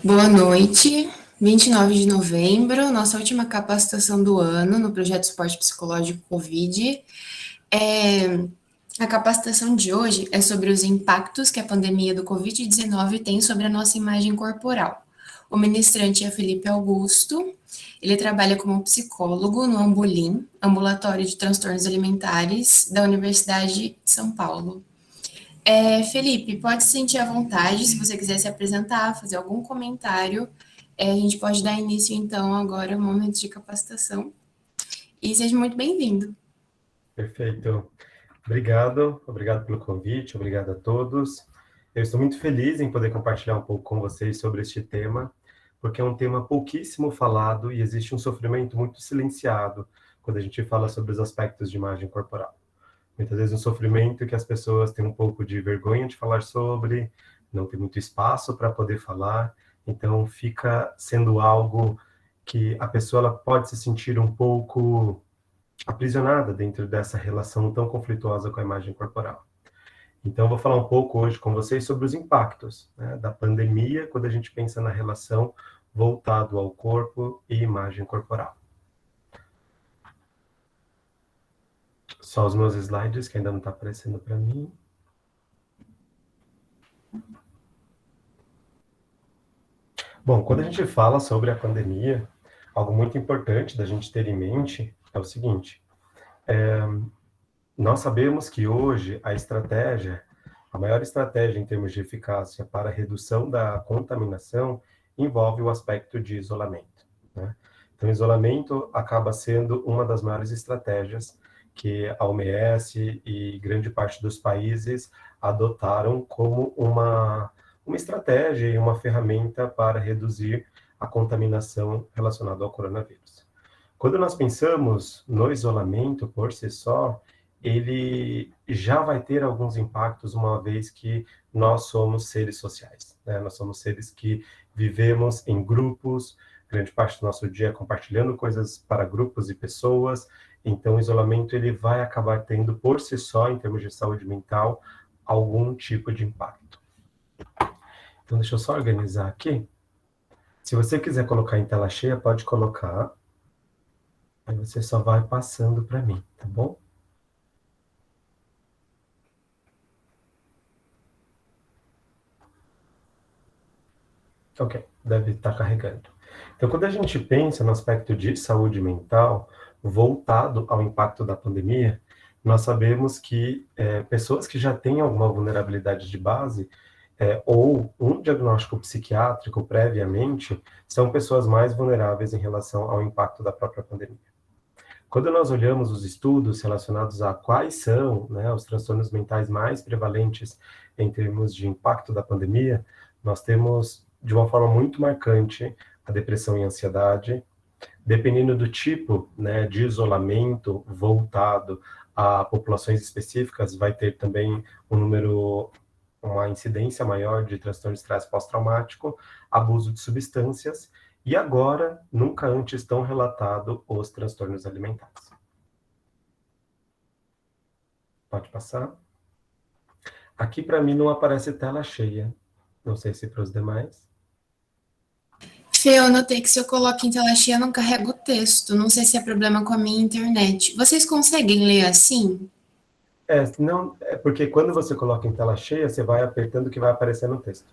Boa noite, 29 de novembro, nossa última capacitação do ano no projeto Suporte Psicológico Covid. A capacitação de hoje é sobre os impactos que a pandemia do Covid-19 tem sobre a nossa imagem corporal. O ministrante é Felipe Augusto, ele trabalha como psicólogo no Ambulim, Ambulatório de Transtornos Alimentares da Universidade de São Paulo. Felipe, pode se sentir à vontade, se você quiser se apresentar, fazer algum comentário, a gente pode dar início, então, agora ao momento de capacitação. E seja muito bem-vindo. Perfeito. Obrigado pelo convite, obrigado a todos. Eu estou muito feliz em poder compartilhar um pouco com vocês sobre este tema, porque é um tema pouquíssimo falado e existe um sofrimento muito silenciado quando a gente fala sobre os aspectos de imagem corporal. Muitas vezes um sofrimento que as pessoas têm um pouco de vergonha de falar sobre, não tem muito espaço para poder falar, então fica sendo algo que a pessoa ela pode se sentir um pouco aprisionada dentro dessa relação tão conflituosa com a imagem corporal. Então, eu vou falar um pouco hoje com vocês sobre os impactos, né, da pandemia quando a gente pensa na relação voltado ao corpo e imagem corporal. Só os meus slides, que ainda não está aparecendo para mim. Bom, quando a gente fala sobre a pandemia, algo muito importante da gente ter em mente é o seguinte: nós sabemos que hoje a maior estratégia em termos de eficácia para a redução da contaminação envolve o aspecto de isolamento, né? Então, o isolamento acaba sendo uma das maiores estratégias que a OMS e grande parte dos países adotaram como uma estratégia e uma ferramenta para reduzir a contaminação relacionada ao coronavírus. Quando nós pensamos no isolamento por si só, ele já vai ter alguns impactos, uma vez que nós somos seres sociais, né? Nós somos seres que vivemos em grupos, grande parte do nosso dia compartilhando coisas para grupos e pessoas, então o isolamento ele vai acabar tendo por si só, em termos de saúde mental, algum tipo de impacto. Então deixa eu só organizar aqui. Se você quiser colocar em tela cheia, pode colocar. Aí você só vai passando para mim, tá bom? Ok, deve estar carregando. Então, quando a gente pensa no aspecto de saúde mental, voltado ao impacto da pandemia, nós sabemos que pessoas que já têm alguma vulnerabilidade de base, ou um diagnóstico psiquiátrico previamente, são pessoas mais vulneráveis em relação ao impacto da própria pandemia. Quando nós olhamos os estudos relacionados a quais são, né, os transtornos mentais mais prevalentes em termos de impacto da pandemia, nós temos, de uma forma muito marcante, a depressão e a ansiedade. Dependendo do tipo, né, de isolamento voltado a populações específicas, vai ter também uma incidência maior de transtorno de estresse pós-traumático, abuso de substâncias, e agora, nunca antes tão relatado, os transtornos alimentares. Pode passar. Aqui, para mim, não aparece tela cheia. Não sei se para os demais. Fê, eu notei que se eu coloco em tela cheia, não carrega o texto. Não sei se é problema com a minha internet. Vocês conseguem ler assim? Não, é porque quando você coloca em tela cheia, você vai apertando que vai aparecendo o texto.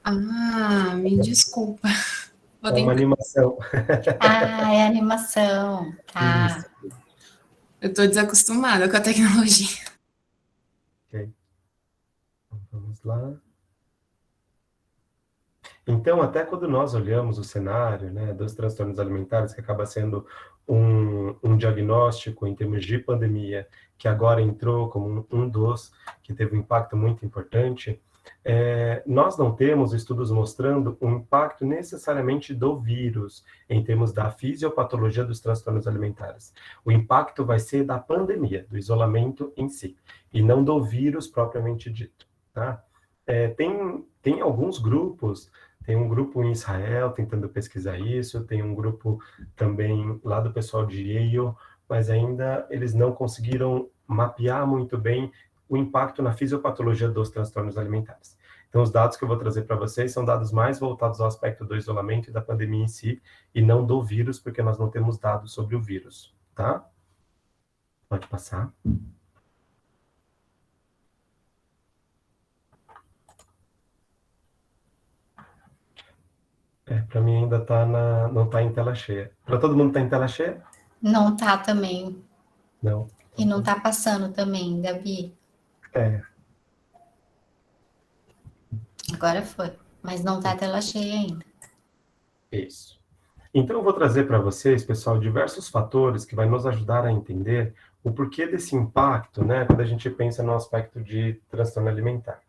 Ah, me desculpa. Vou É uma tentar. animação. Ah, é animação. Tá. Isso. Eu tô desacostumada com a tecnologia. Ok. Então, vamos lá. Então, até quando nós olhamos o cenário, né, dos transtornos alimentares, que acaba sendo um diagnóstico em termos de pandemia, que agora entrou como um dos que teve um impacto muito importante, nós não temos estudos mostrando o impacto necessariamente do vírus em termos da fisiopatologia dos transtornos alimentares. O impacto vai ser da pandemia, do isolamento em si, e não do vírus propriamente dito, tá? Tem alguns grupos. Tem um grupo em Israel tentando pesquisar isso, tem um grupo também lá do pessoal de Yale, mas ainda eles não conseguiram mapear muito bem o impacto na fisiopatologia dos transtornos alimentares. Então, os dados que eu vou trazer para vocês são dados mais voltados ao aspecto do isolamento e da pandemia em si, e não do vírus, porque nós não temos dados sobre o vírus, tá? Pode passar. Para mim ainda não está em tela cheia. Para todo mundo está em tela cheia? Não tá também. Não. E não tá passando também, Gabi. Agora foi. Mas não tá a tela cheia ainda. Isso. Então, eu vou trazer para vocês, pessoal, diversos fatores que vai nos ajudar a entender o porquê desse impacto, né, quando a gente pensa no aspecto de transtorno alimentar.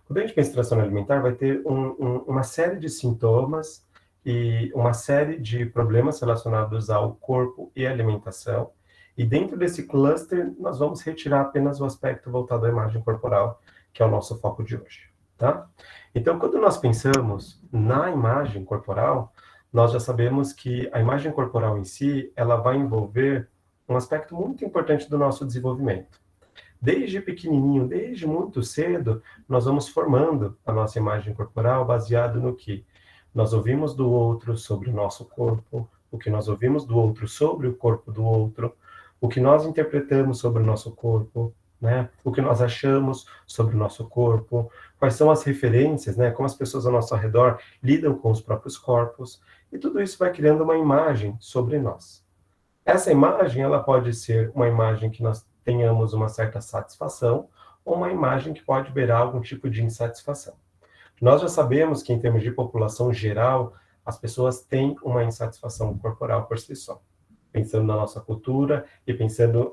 Quando a gente pensa em transtorno alimentar, vai ter uma série de sintomas e uma série de problemas relacionados ao corpo e alimentação. E dentro desse cluster, nós vamos retirar apenas o aspecto voltado à imagem corporal, que é o nosso foco de hoje, tá? Então, quando nós pensamos na imagem corporal, nós já sabemos que a imagem corporal em si, ela vai envolver um aspecto muito importante do nosso desenvolvimento. Desde pequenininho, desde muito cedo, nós vamos formando a nossa imagem corporal baseado no que nós ouvimos do outro sobre o nosso corpo, o que nós ouvimos do outro sobre o corpo do outro, o que nós interpretamos sobre o nosso corpo, né? O que nós achamos sobre o nosso corpo, quais são as referências, né? Como as pessoas ao nosso redor lidam com os próprios corpos, e tudo isso vai criando uma imagem sobre nós. Essa imagem, ela pode ser uma imagem que nós tenhamos uma certa satisfação, ou uma imagem que pode beirar algum tipo de insatisfação. Nós já sabemos que, em termos de população geral, as pessoas têm uma insatisfação corporal por si só, pensando na nossa cultura e pensando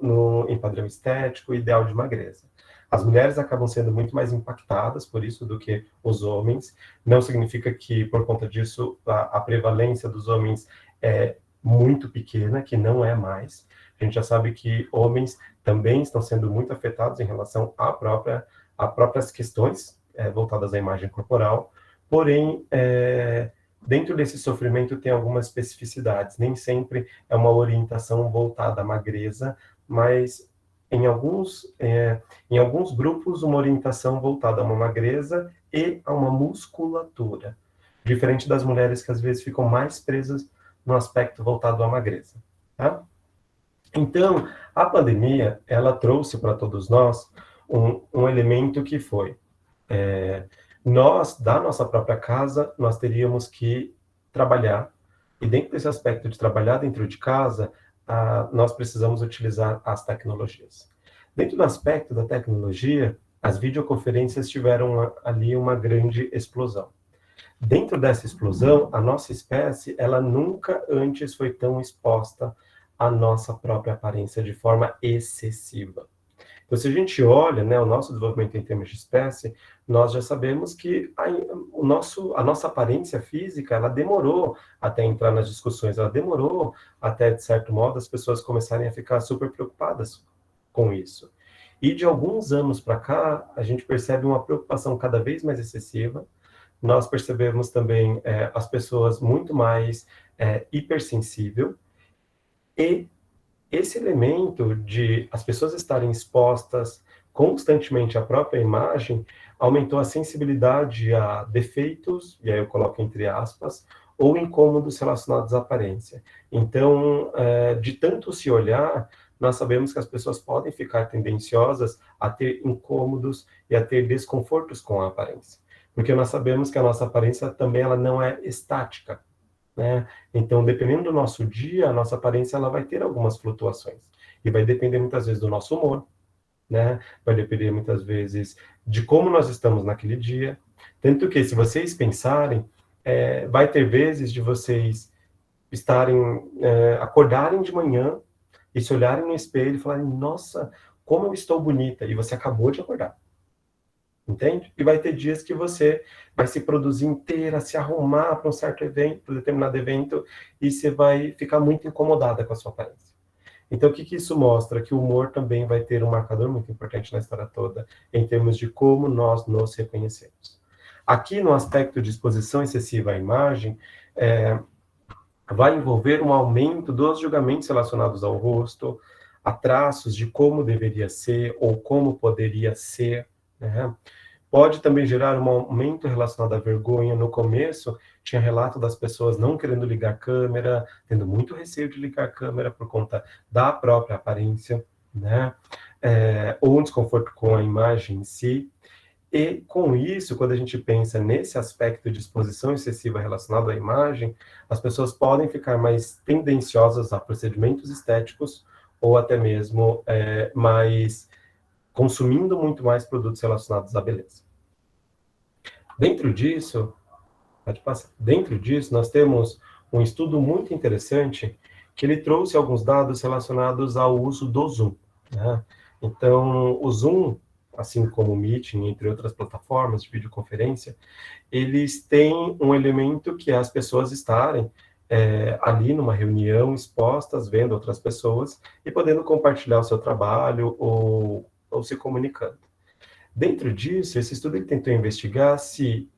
em padrão estético e ideal de magreza. As mulheres acabam sendo muito mais impactadas por isso do que os homens. Não significa que, por conta disso, a prevalência dos homens é muito pequena, que não é mais. A gente já sabe que homens também estão sendo muito afetados em relação a próprias questões voltadas à imagem corporal, porém, dentro desse sofrimento tem algumas especificidades. Nem sempre é uma orientação voltada à magreza, mas em alguns grupos, uma orientação voltada a uma magreza e a uma musculatura, diferente das mulheres que às vezes ficam mais presas no aspecto voltado à magreza, tá? Então, a pandemia, ela trouxe para todos nós um elemento que foi, nós, da nossa própria casa, nós teríamos que trabalhar, e dentro desse aspecto de trabalhar dentro de casa, nós precisamos utilizar as tecnologias. Dentro do aspecto da tecnologia, as videoconferências tiveram ali uma grande explosão. Dentro dessa explosão, a nossa espécie, ela nunca antes foi tão exposta à nossa própria aparência de forma excessiva. Então, se a gente olha, né, o nosso desenvolvimento em termos de espécie, nós já sabemos que a nossa aparência física, ela demorou até entrar nas discussões, ela demorou até, de certo modo, as pessoas começarem a ficar super preocupadas com isso. E de alguns anos para cá, a gente percebe uma preocupação cada vez mais excessiva. Nós percebemos também as pessoas muito mais hipersensível, e esse elemento de as pessoas estarem expostas constantemente à própria imagem aumentou a sensibilidade a defeitos, e aí eu coloco entre aspas, ou incômodos relacionados à aparência. Então, de tanto se olhar, nós sabemos que as pessoas podem ficar tendenciosas a ter incômodos e a ter desconfortos com a aparência. Porque nós sabemos que a nossa aparência também ela não é estática, né? Então, dependendo do nosso dia, a nossa aparência ela vai ter algumas flutuações. E vai depender muitas vezes do nosso humor, né? Vai depender muitas vezes de como nós estamos naquele dia. Tanto que, se vocês pensarem, vai ter vezes de vocês acordarem de manhã e se olharem no espelho e falarem, nossa, como eu estou bonita, e você acabou de acordar. Entende? E vai ter dias que você vai se produzir inteira, se arrumar para um certo evento, para um determinado evento, e você vai ficar muito incomodada com a sua aparência. Então, o que isso mostra? Que o humor também vai ter um marcador muito importante na história toda, em termos de como nós nos reconhecemos. Aqui, no aspecto de exposição excessiva à imagem, vai envolver um aumento dos julgamentos relacionados ao rosto, a traços de como deveria ser ou como poderia ser, né? Pode também gerar um aumento relacionado à vergonha. No começo, tinha relato das pessoas não querendo ligar a câmera, tendo muito receio de ligar a câmera por conta da própria aparência, né? Ou um desconforto com a imagem em si. E, com isso, quando a gente pensa nesse aspecto de exposição excessiva relacionado à imagem, as pessoas podem ficar mais tendenciosas a procedimentos estéticos ou até mesmo mais consumindo muito mais produtos relacionados à beleza. Dentro disso, nós temos um estudo muito interessante que ele trouxe alguns dados relacionados ao uso do Zoom, né? Então, o Zoom, assim como o Meeting, entre outras plataformas de videoconferência, eles têm um elemento que é as pessoas estarem ali numa reunião, expostas, vendo outras pessoas e podendo compartilhar o seu trabalho ou se comunicando. Dentro disso, esse estudo ele tentou investigar se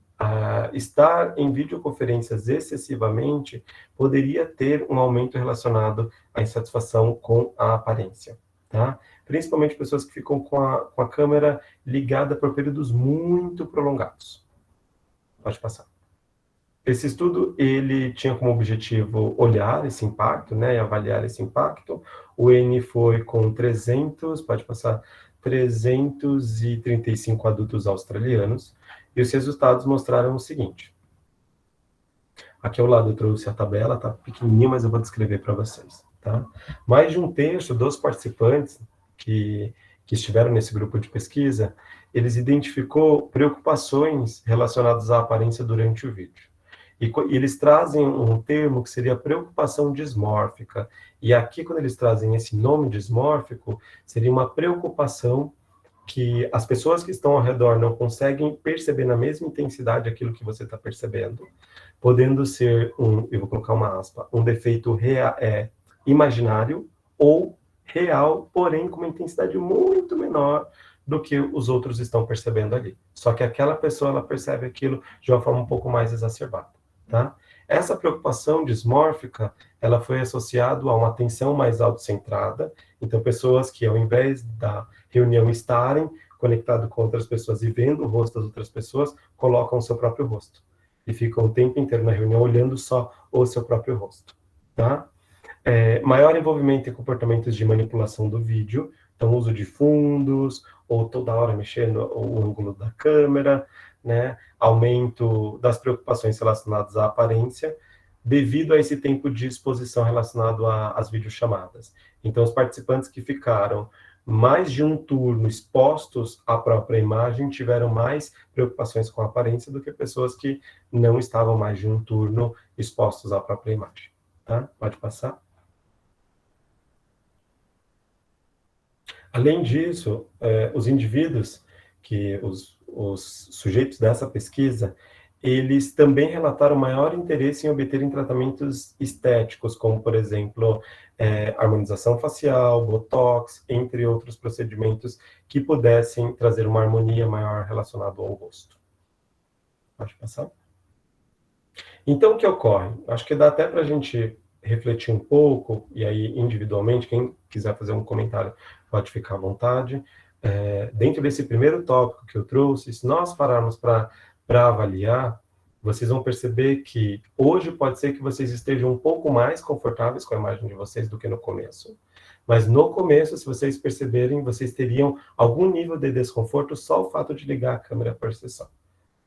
estar em videoconferências excessivamente poderia ter um aumento relacionado à insatisfação com a aparência, tá? Principalmente pessoas que ficam com a câmera ligada por períodos muito prolongados. Pode passar. Esse estudo, ele tinha como objetivo olhar esse impacto, né, e avaliar esse impacto. O N foi com 335 adultos australianos, e os resultados mostraram o seguinte. Aqui ao lado eu trouxe a tabela, tá pequenininha, mas eu vou descrever para vocês, tá? Mais de um terço dos participantes que estiveram nesse grupo de pesquisa, eles identificou preocupações relacionadas à aparência durante o vídeo. E eles trazem um termo que seria preocupação dismórfica. E aqui, quando eles trazem esse nome dismórfico, seria uma preocupação que as pessoas que estão ao redor não conseguem perceber na mesma intensidade aquilo que você está percebendo, podendo ser eu vou colocar uma aspa, um defeito imaginário ou real, porém com uma intensidade muito menor do que os outros estão percebendo ali. Só que aquela pessoa, ela percebe aquilo de uma forma um pouco mais exacerbada, tá? Essa preocupação dismórfica, ela foi associada a uma atenção mais autocentrada. Então, pessoas que, ao invés da reunião estarem conectadas com outras pessoas e vendo o rosto das outras pessoas, colocam o seu próprio rosto. E ficam o tempo inteiro na reunião olhando só o seu próprio rosto, tá? Maior envolvimento em comportamentos de manipulação do vídeo, então uso de fundos, ou toda hora mexendo o ângulo da câmera, né? Aumento das preocupações relacionadas à aparência, devido a esse tempo de exposição relacionado às videochamadas. Então, os participantes que ficaram mais de um turno expostos à própria imagem tiveram mais preocupações com a aparência do que pessoas que não estavam mais de um turno expostos à própria imagem. Tá? Pode passar. Além disso, os indivíduos, os sujeitos dessa pesquisa, eles também relataram maior interesse em obterem tratamentos estéticos, como, por exemplo, harmonização facial, botox, entre outros procedimentos que pudessem trazer uma harmonia maior relacionada ao rosto. Pode passar? Então, o que ocorre? Acho que dá até para a gente refletir um pouco, e aí individualmente, quem quiser fazer um comentário pode ficar à vontade. Dentro desse primeiro tópico que eu trouxe, se nós pararmos para avaliar, vocês vão perceber que hoje pode ser que vocês estejam um pouco mais confortáveis com a imagem de vocês do que no começo. Mas no começo, se vocês perceberem, vocês teriam algum nível de desconforto só o fato de ligar a câmera por sessão,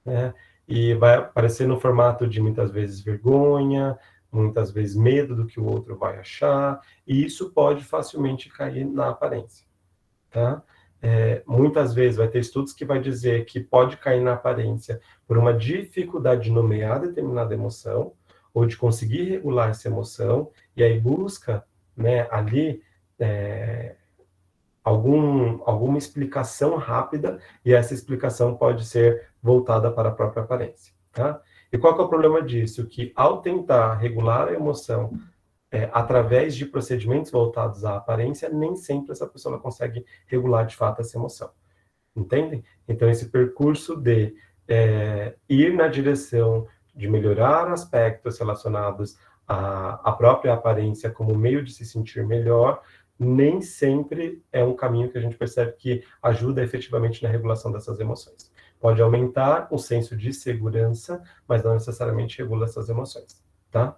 né? E vai aparecer no formato de muitas vezes vergonha, muitas vezes medo do que o outro vai achar, e isso pode facilmente cair na aparência, tá? Muitas vezes vai ter estudos que vai dizer que pode cair na aparência por uma dificuldade de nomear determinada emoção, ou de conseguir regular essa emoção, e aí busca, né, ali alguma explicação rápida, e essa explicação pode ser voltada para a própria aparência, tá? E qual que é o problema disso? Que ao tentar regular a emoção através de procedimentos voltados à aparência, nem sempre essa pessoa consegue regular de fato essa emoção. Entendem? Então, esse percurso de ir na direção de melhorar aspectos relacionados à própria aparência como meio de se sentir melhor, nem sempre é um caminho que a gente percebe que ajuda efetivamente na regulação dessas emoções. Pode aumentar o senso de segurança, mas não necessariamente regula essas emoções, tá?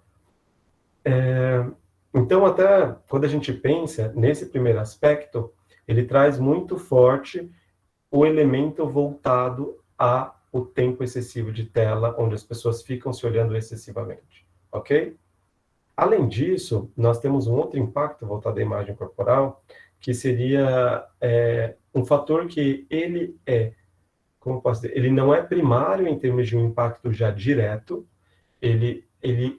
Então, até quando a gente pensa nesse primeiro aspecto, ele traz muito forte o elemento voltado ao tempo excessivo de tela, onde as pessoas ficam se olhando excessivamente, ok? Além disso, nós temos um outro impacto voltado à imagem corporal, que seria um fator que ele como posso dizer, ele não é primário em termos de um impacto já direto, ele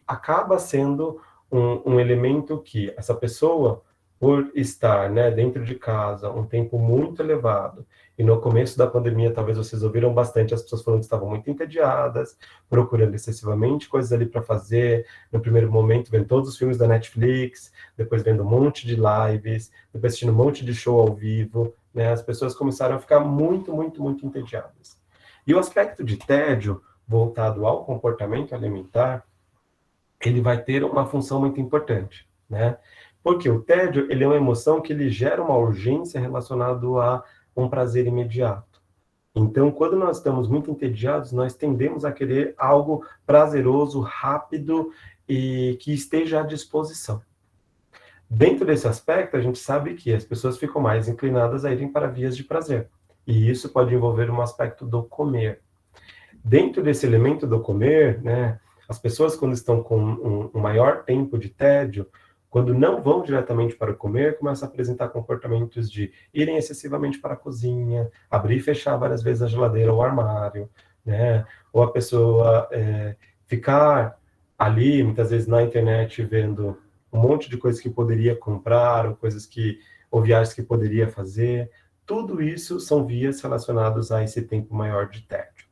acaba sendo um elemento que essa pessoa, por estar, né, dentro de casa um tempo muito elevado, e no começo da pandemia, talvez vocês ouviram bastante as pessoas falando que estavam muito entediadas, procurando excessivamente coisas ali para fazer, no primeiro momento vendo todos os filmes da Netflix, depois vendo um monte de lives, depois assistindo um monte de show ao vivo, né, as pessoas começaram a ficar muito, muito, muito entediadas. E o aspecto de tédio, voltado ao comportamento alimentar, ele vai ter uma função muito importante, né? Porque o tédio, ele é uma emoção que ele gera uma urgência relacionada a um prazer imediato. Então, quando nós estamos muito entediados, nós tendemos a querer algo prazeroso, rápido e que esteja à disposição. Dentro desse aspecto, a gente sabe que as pessoas ficam mais inclinadas a irem para vias de prazer. E isso pode envolver um aspecto do comer. Dentro desse elemento do comer, né, as pessoas, quando estão com um maior tempo de tédio, quando não vão diretamente para o comer, começam a apresentar comportamentos de irem excessivamente para a cozinha, abrir e fechar várias vezes a geladeira ou o armário, né? Ou a pessoa ficar ali, muitas vezes na internet, vendo um monte de coisas que poderia comprar, ou viagens que poderia fazer. Tudo isso são vias relacionadas a esse tempo maior de tédio.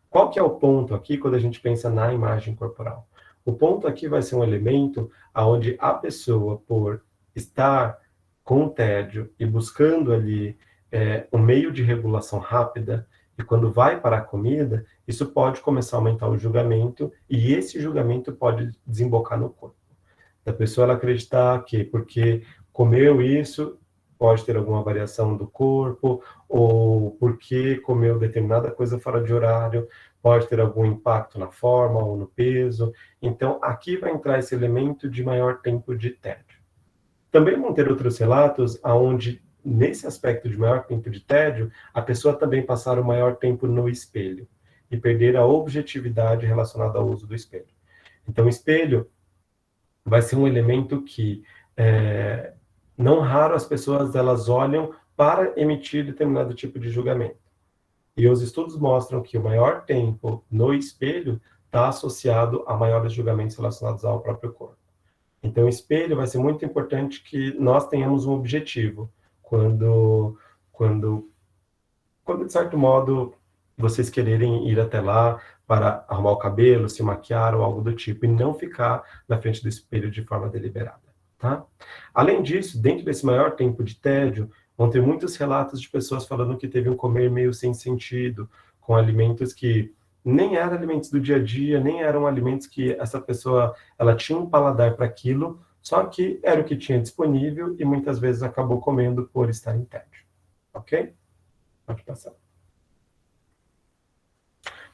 Qual que é o ponto aqui quando a gente pensa na imagem corporal? O ponto aqui vai ser um elemento onde a pessoa, por estar com tédio e buscando ali um meio de regulação rápida, e quando vai para a comida, isso pode começar a aumentar o julgamento, e esse julgamento pode desembocar no corpo. Da pessoa ela acreditar que porque comeu isso, pode ter alguma variação do corpo, ou porque comeu determinada coisa fora de horário, pode ter algum impacto na forma ou no peso. Então, aqui vai entrar esse elemento de maior tempo de tédio. Também vão ter outros relatos onde, nesse aspecto de maior tempo de tédio, a pessoa também passar o maior tempo no espelho e perder a objetividade relacionada ao uso do espelho. Então, o espelho vai ser um elemento que, não raro, as pessoas elas olham para emitir determinado tipo de julgamento. E os estudos mostram que o maior tempo no espelho está associado a maiores julgamentos relacionados ao próprio corpo. Então, o espelho vai ser muito importante que nós tenhamos um objetivo quando de certo modo, vocês quererem ir até lá para arrumar o cabelo, se maquiar ou algo do tipo, e não ficar na frente do espelho de forma deliberada, tá? Além disso, dentro desse maior tempo de tédio, vão ter muitos relatos de pessoas falando que teve um comer meio sem sentido, com alimentos que nem eram alimentos do dia a dia, nem eram alimentos que essa pessoa, ela tinha um paladar para aquilo, só que era o que tinha disponível e muitas vezes acabou comendo por estar em tédio, ok? Pode passar.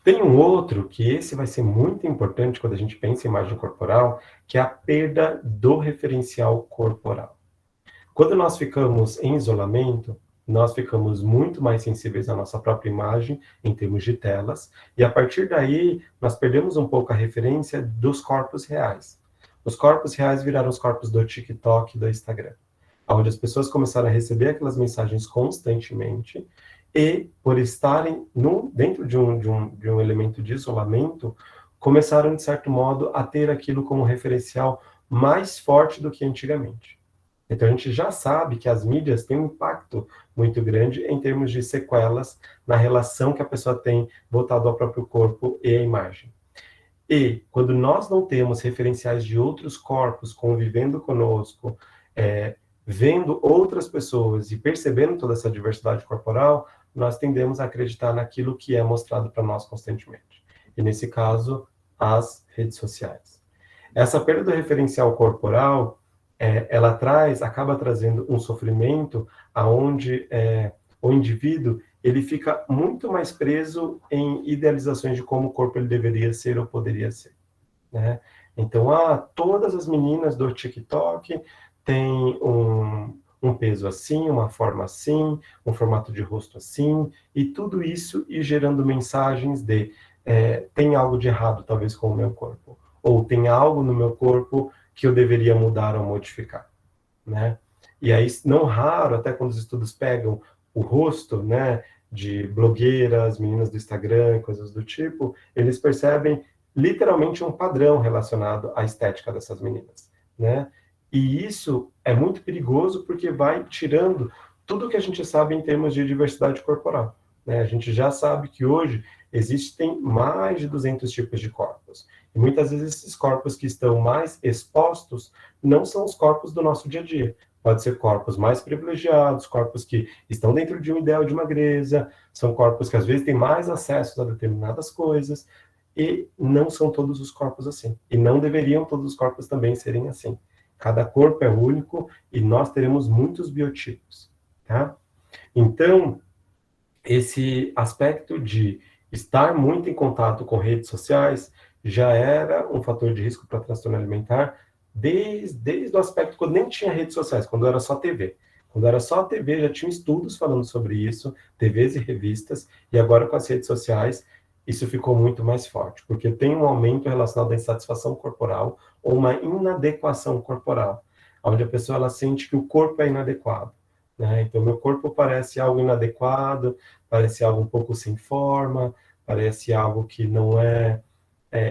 Tem um outro, que esse vai ser muito importante quando a gente pensa em imagem corporal, que é a perda do referencial corporal. Quando nós ficamos em isolamento, nós ficamos muito mais sensíveis à nossa própria imagem, em termos de telas, e a partir daí, nós perdemos um pouco a referência dos corpos reais. Os corpos reais viraram os corpos do TikTok e do Instagram, onde as pessoas começaram a receber aquelas mensagens constantemente, e, por estarem dentro de um elemento de isolamento, começaram, de certo modo, a ter aquilo como referencial mais forte do que antigamente. Então, a gente já sabe que as mídias têm um impacto muito grande em termos de sequelas na relação que a pessoa tem voltado ao próprio corpo e à imagem. E, quando nós não temos referenciais de outros corpos convivendo conosco, vendo outras pessoas e percebendo toda essa diversidade corporal, nós tendemos a acreditar naquilo que é mostrado para nós constantemente. E, nesse caso, as redes sociais. Essa perda do referencial corporal, ela acaba trazendo um sofrimento onde o indivíduo ele fica muito mais preso em idealizações de como o corpo ele deveria ser ou poderia ser, né? Então, todas as meninas do TikTok têm um peso assim, uma forma assim, um formato de rosto assim, e tudo isso ir gerando mensagens de tem algo de errado, talvez, com o meu corpo, ou tem algo no meu corpo que eu deveria mudar ou modificar, né? E aí, não raro, até quando os estudos pegam o rosto, né, de blogueiras, meninas do Instagram, coisas do tipo, eles percebem literalmente um padrão relacionado à estética dessas meninas, né? E isso é muito perigoso porque vai tirando tudo que a gente sabe em termos de diversidade corporal, né? A gente já sabe que hoje existem mais de 200 tipos de corpos. E muitas vezes esses corpos que estão mais expostos não são os corpos do nosso dia a dia. Pode ser corpos mais privilegiados, corpos que estão dentro de um ideal de magreza, são corpos que às vezes têm mais acesso a determinadas coisas, e não são todos os corpos assim. E não deveriam todos os corpos também serem assim. Cada corpo é único e nós teremos muitos biotipos, tá? Então, esse aspecto de estar muito em contato com redes sociais já era um fator de risco para transtorno alimentar desde o aspecto quando nem tinha redes sociais, quando era só TV. Quando era só TV, já tinha estudos falando sobre isso, TVs e revistas, e agora com as redes sociais, isso ficou muito mais forte, porque tem um aumento relacionado à insatisfação corporal ou uma inadequação corporal, onde a pessoa ela sente que o corpo é inadequado, né? Então, meu corpo parece algo inadequado, parece algo um pouco sem forma, parece algo que não é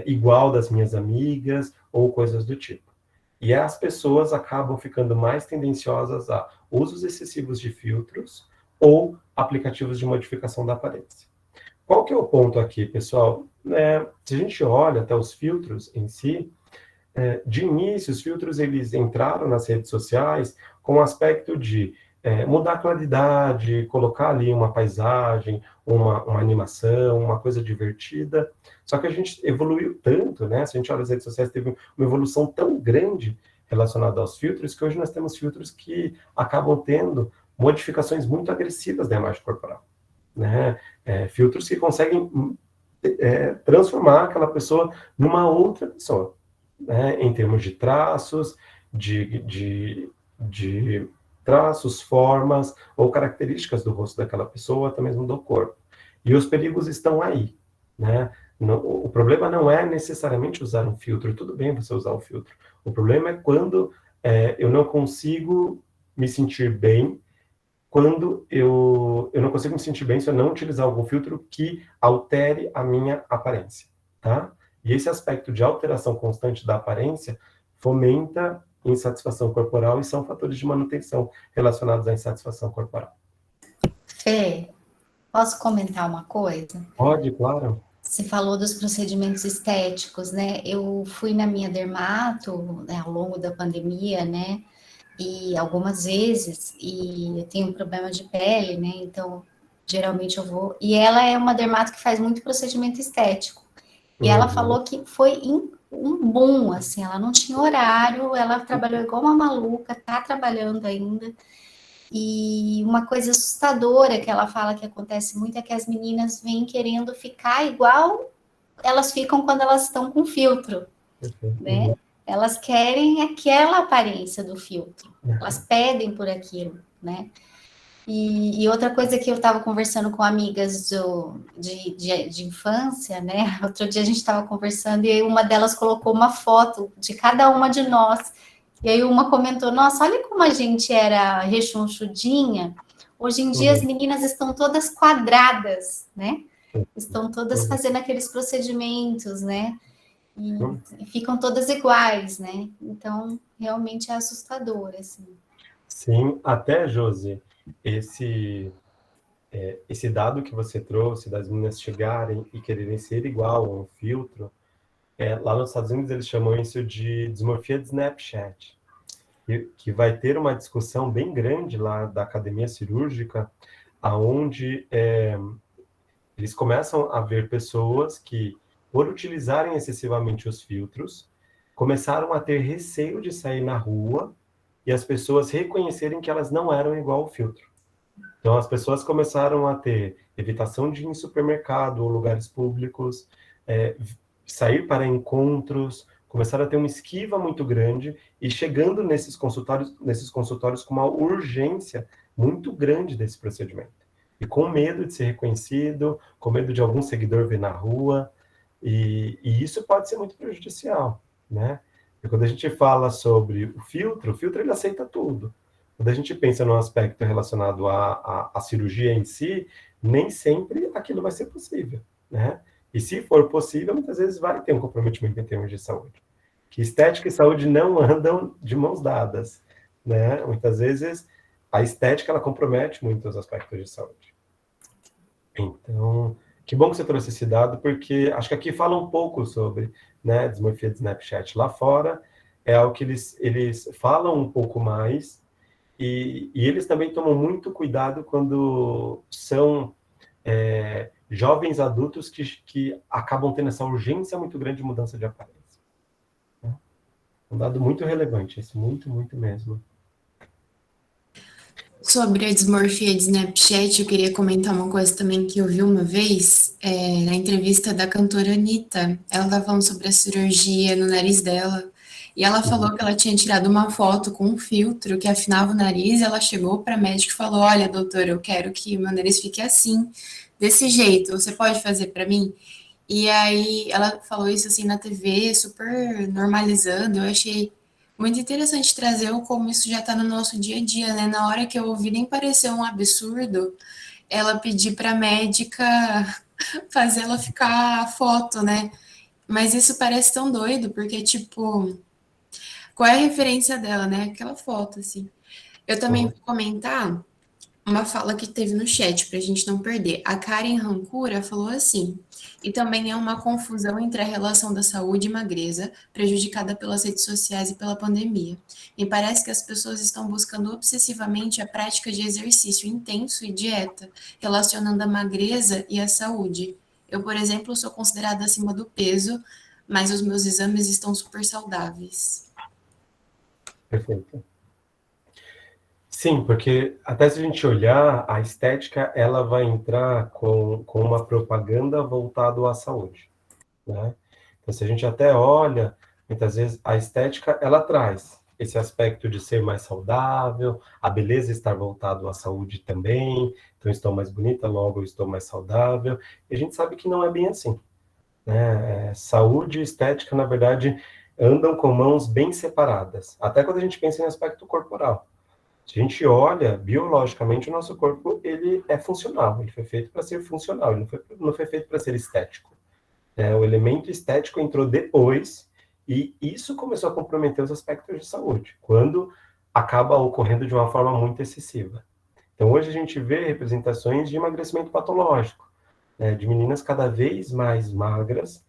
igual das minhas amigas, ou coisas do tipo. E as pessoas acabam ficando mais tendenciosas a usos excessivos de filtros ou aplicativos de modificação da aparência. Qual que é o ponto aqui, pessoal? Se a gente olha até os filtros em si, de início, os filtros eles entraram nas redes sociais com o aspecto de mudar a claridade, colocar ali uma paisagem, uma animação, uma coisa divertida. Só que a gente evoluiu tanto, né? Se a gente olha as redes sociais, teve uma evolução tão grande relacionada aos filtros, que hoje nós temos filtros que acabam tendo modificações muito agressivas da imagem corporal, né? Filtros que conseguem transformar aquela pessoa numa outra pessoa, né? Em termos de traços, de traços, formas ou características do rosto daquela pessoa, até mesmo do corpo. E os perigos estão aí, né? O problema não é necessariamente usar um filtro, tudo bem você usar um filtro. O problema é quando eu não consigo me sentir bem, quando eu não consigo me sentir bem se eu não utilizar algum filtro que altere a minha aparência, tá? E esse aspecto de alteração constante da aparência fomenta insatisfação corporal e são fatores de manutenção relacionados à insatisfação corporal. Fê, posso comentar uma coisa? Pode, claro. Você falou dos procedimentos estéticos, né? Eu fui na minha dermato, né, ao longo da pandemia, né? E algumas vezes, e eu tenho um problema de pele, né? Então, geralmente eu vou. E ela é uma dermato que faz muito procedimento estético. E ela falou que foi um boom, assim, ela não tinha horário, ela trabalhou igual uma maluca, tá trabalhando ainda. E uma coisa assustadora que ela fala que acontece muito é que as meninas vêm querendo ficar igual elas ficam quando elas estão com filtro, né? Elas querem aquela aparência do filtro, elas pedem por aquilo, né? E outra coisa que eu estava conversando com amigas de infância, né? Outro dia a gente estava conversando e aí uma delas colocou uma foto de cada uma de nós. E aí uma comentou, nossa, olha como a gente era rechonchudinha. Hoje em dia as meninas estão todas quadradas, né? Estão todas fazendo aqueles procedimentos, né? E ficam todas iguais, né? Então, realmente é assustador, assim. Sim, até, Josi, esse dado que você trouxe das meninas chegarem e quererem ser igual a um filtro, lá nos Estados Unidos eles chamam isso de dismorfia de Snapchat, que vai ter uma discussão bem grande lá da academia cirúrgica, aonde eles começam a ver pessoas que, por utilizarem excessivamente os filtros, começaram a ter receio de sair na rua e as pessoas reconhecerem que elas não eram igual ao filtro. Então, as pessoas começaram a ter evitação de ir em supermercado ou lugares públicos, é, sair para encontros, começaram a ter uma esquiva muito grande e chegando nesses consultórios com uma urgência muito grande desse procedimento. E com medo de ser reconhecido, com medo de algum seguidor ver na rua, e isso pode ser muito prejudicial, né? E quando a gente fala sobre o filtro ele aceita tudo. Quando a gente pensa no aspecto relacionado à cirurgia em si, nem sempre aquilo vai ser possível, né? E se for possível, muitas vezes vai ter um comprometimento em termos de saúde. Que estética e saúde não andam de mãos dadas, né? Muitas vezes a estética ela compromete muito os aspectos de saúde. Então, que bom que você trouxe esse dado, porque acho que aqui fala um pouco sobre, né, dismorfia de Snapchat. Lá fora é algo que eles falam um pouco mais e eles também tomam muito cuidado quando são jovens adultos que acabam tendo essa urgência muito grande de mudança de aparência. Um dado muito relevante, esse muito, muito mesmo. Sobre a dismorfia de Snapchat, eu queria comentar uma coisa também que eu vi uma vez, na entrevista da cantora Anitta. Ela estava falando sobre a cirurgia no nariz dela, e ela falou que ela tinha tirado uma foto com um filtro que afinava o nariz, e ela chegou para a médica e falou, olha, doutora, eu quero que o meu nariz fique assim, desse jeito, você pode fazer para mim? E aí ela falou isso assim na TV, super normalizando, eu achei muito interessante trazer como isso já está no nosso dia a dia, né? Na hora que eu ouvi, nem pareceu um absurdo ela pedir para a médica fazer ela ficar a foto, né? Mas isso parece tão doido, porque, tipo, qual é a referência dela, né? Aquela foto, assim. Eu também vou comentar uma fala que teve no chat, para a gente não perder. A Karen Rancura falou assim, e também é uma confusão entre a relação da saúde e magreza, prejudicada pelas redes sociais e pela pandemia. Me parece que as pessoas estão buscando obsessivamente a prática de exercício intenso e dieta, relacionando a magreza e a saúde. Eu, por exemplo, sou considerada acima do peso, mas os meus exames estão super saudáveis. Perfeito. Sim, porque até se a gente olhar, a estética ela vai entrar com uma propaganda voltada à saúde, né? Então, se a gente até olha, muitas vezes a estética ela traz esse aspecto de ser mais saudável, a beleza estar voltado à saúde também, então estou mais bonita, logo eu estou mais saudável, e a gente sabe que não é bem assim, né? Saúde e estética, na verdade, andam com mãos bem separadas, até quando a gente pensa em aspecto corporal. Se a gente olha, biologicamente, o nosso corpo, ele é funcional, ele foi feito para ser funcional, ele não foi feito para ser estético. O elemento estético entrou depois, e isso começou a comprometer os aspectos de saúde, quando acaba ocorrendo de uma forma muito excessiva. Então, hoje a gente vê representações de emagrecimento patológico, de meninas cada vez mais magras,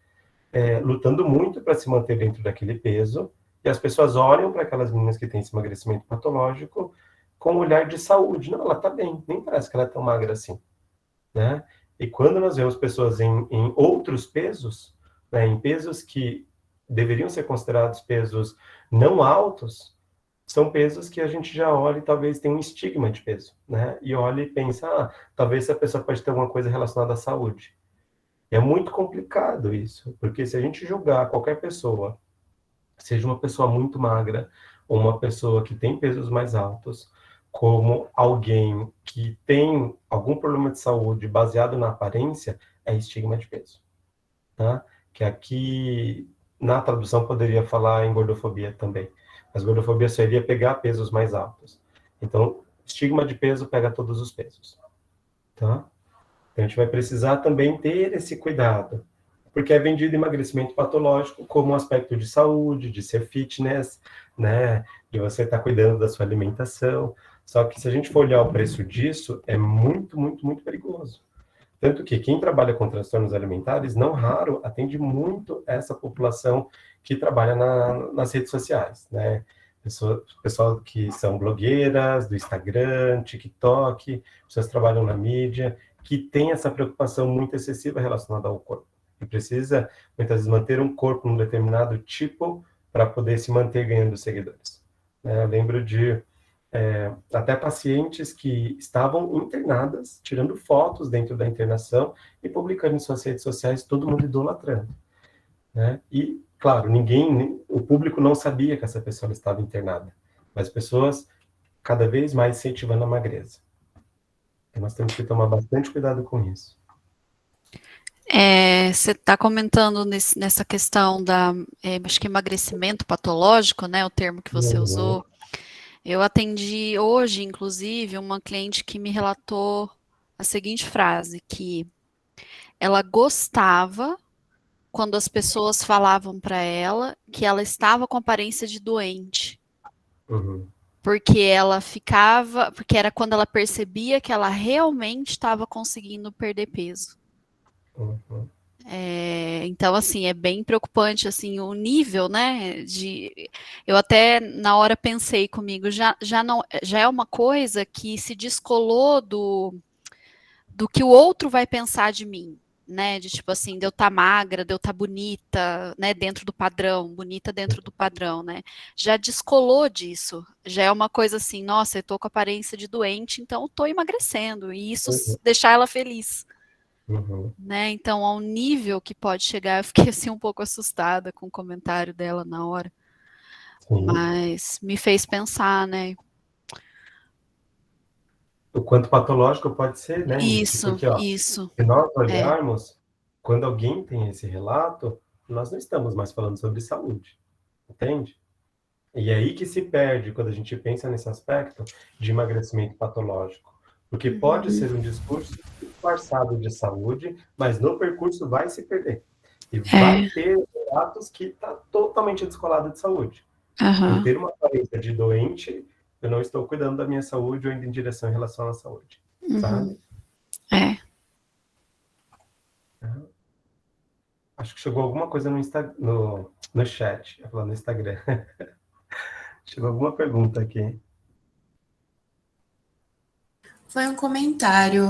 lutando muito para se manter dentro daquele peso, e as pessoas olham para aquelas meninas que têm esse emagrecimento patológico com um olhar de saúde. Não, ela está bem, nem parece que ela é tão magra assim, né? E quando nós vemos pessoas em outros pesos, né, em pesos que deveriam ser considerados pesos não altos, são pesos que a gente já olha e talvez tenha um estigma de peso, né? E olha e pensa, talvez essa pessoa pode ter alguma coisa relacionada à saúde. É muito complicado isso, porque se a gente julgar qualquer pessoa, seja uma pessoa muito magra ou uma pessoa que tem pesos mais altos, como alguém que tem algum problema de saúde baseado na aparência, é estigma de peso, tá? Que aqui, na tradução, poderia falar em gordofobia também, mas gordofobia seria pegar pesos mais altos. Então, estigma de peso pega todos os pesos, tá? Então, a gente vai precisar também ter esse cuidado, porque é vendido emagrecimento patológico como um aspecto de saúde, de ser fitness, né, de você estar cuidando da sua alimentação. Só que se a gente for olhar o preço disso, é muito, muito, muito perigoso. Tanto que quem trabalha com transtornos alimentares, não raro, atende muito essa população que trabalha nas redes sociais, né? Pessoal que são blogueiras do Instagram, TikTok, pessoas que trabalham na mídia, que tem essa preocupação muito excessiva relacionada ao corpo. E precisa, muitas vezes, manter um corpo num determinado tipo para poder se manter ganhando seguidores. Eu lembro de até pacientes que estavam internadas, tirando fotos dentro da internação e publicando em suas redes sociais, todo mundo idolatrando, né? E, claro, o público não sabia que essa pessoa estava internada, mas pessoas cada vez mais incentivando a magreza. Então, nós temos que tomar bastante cuidado com isso. Você está comentando nessa questão acho que emagrecimento patológico, né, o termo que você usou. Eu atendi hoje, inclusive, uma cliente que me relatou a seguinte frase, que ela gostava quando as pessoas falavam para ela que ela estava com aparência de doente. Uhum. Porque era quando ela percebia que ela realmente estava conseguindo perder peso. Uhum. Então, assim, é bem preocupante, assim, o nível, né, eu até, na hora, pensei comigo, já é uma coisa que se descolou do que o outro vai pensar de mim, né, de tipo assim, de eu estar magra, de eu estar bonita, né, dentro do padrão, bonita dentro do padrão, né, já descolou disso, já é uma coisa assim, nossa, eu tô com aparência de doente, então eu tô emagrecendo, e isso deixar ela feliz. Uhum. Né? Então, ao nível que pode chegar, eu fiquei assim um pouco assustada com o comentário dela na hora. Sim. Mas me fez pensar, né? O quanto patológico pode ser, né? Isso, porque, ó, isso. se nós olharmos, quando alguém tem esse relato, nós não estamos mais falando sobre saúde, entende? E é aí que se perde quando a gente pensa nesse aspecto de emagrecimento patológico. Porque pode ser um discurso disfarçado de saúde, mas no percurso vai se perder. E vai ter relatos que está totalmente descolado de saúde. Por ter uma aparência de doente, eu não estou cuidando da minha saúde ou indo em direção em relação à saúde. Sabe? Acho que chegou alguma coisa no chat, eu falar no Instagram. Chegou alguma pergunta aqui. Foi um comentário,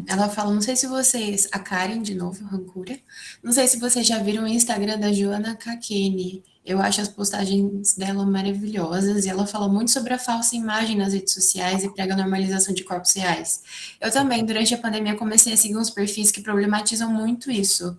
ela fala, não sei se vocês, a Karen, de novo, Rancura, não sei se vocês já viram o Instagram da Joana Kakene, eu acho as postagens dela maravilhosas, e ela fala muito sobre a falsa imagem nas redes sociais e prega a normalização de corpos reais. Eu também, durante a pandemia, comecei a seguir uns perfis que problematizam muito isso.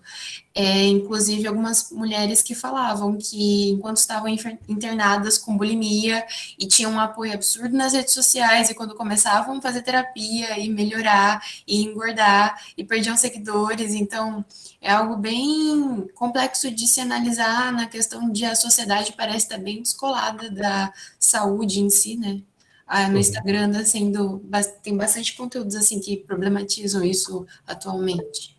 Inclusive algumas mulheres que falavam que enquanto estavam internadas com bulimia e tinham um apoio absurdo nas redes sociais, e quando começavam a fazer terapia e melhorar e engordar e perdiam seguidores, então é algo bem complexo de se analisar na questão de a sociedade parece estar bem descolada da saúde em si, né? No Instagram tem bastante conteúdos assim que problematizam isso atualmente.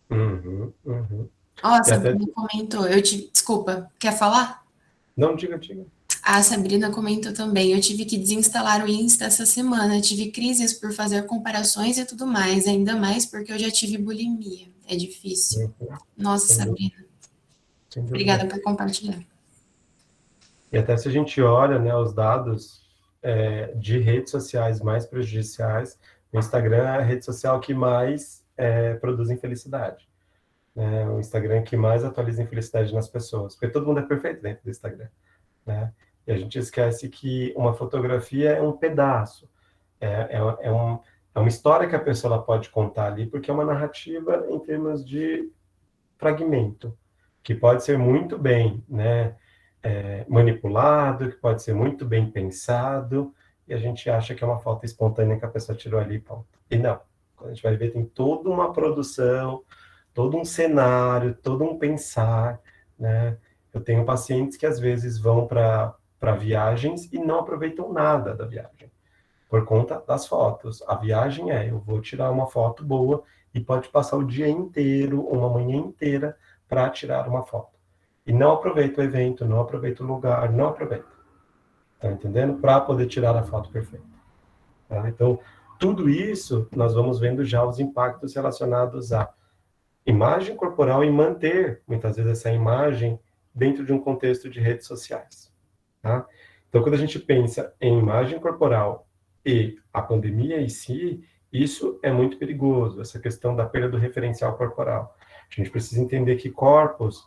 Uhum, uhum. Ó, a Sabrina comentou, desculpa, quer falar? Não, diga. A Sabrina comentou também, eu tive que desinstalar o Insta essa semana, tive crises por fazer comparações e tudo mais, ainda mais porque eu já tive bulimia, é difícil. Nossa, Sabrina, obrigada por compartilhar. E até se a gente olha, né, os dados de redes sociais mais prejudiciais, o Instagram é a rede social que mais produz infelicidade. O Instagram que mais atualiza infelicidade nas pessoas, porque todo mundo é perfeito dentro do Instagram, né? E a gente esquece que uma fotografia é um pedaço, é uma história que a pessoa ela pode contar ali, porque é uma narrativa em termos de fragmento, que pode ser muito bem, né, manipulado, que pode ser muito bem pensado, e a gente acha que é uma foto espontânea que a pessoa tirou ali e ponto. E não, quando a gente vai ver, tem toda uma produção, todo um cenário, todo um pensar, né? Eu tenho pacientes que às vezes vão para viagens e não aproveitam nada da viagem, por conta das fotos. A viagem eu vou tirar uma foto boa e pode passar o dia inteiro, uma manhã inteira, para tirar uma foto. E não aproveita o evento, não aproveita o lugar, não aproveita. Tá entendendo? Para poder tirar a foto perfeita. Tá? Então, tudo isso, nós vamos vendo já os impactos relacionados à imagem corporal e manter, muitas vezes, essa imagem dentro de um contexto de redes sociais. Tá? Então, quando a gente pensa em imagem corporal e a pandemia em si, isso é muito perigoso, essa questão da perda do referencial corporal. A gente precisa entender que corpos,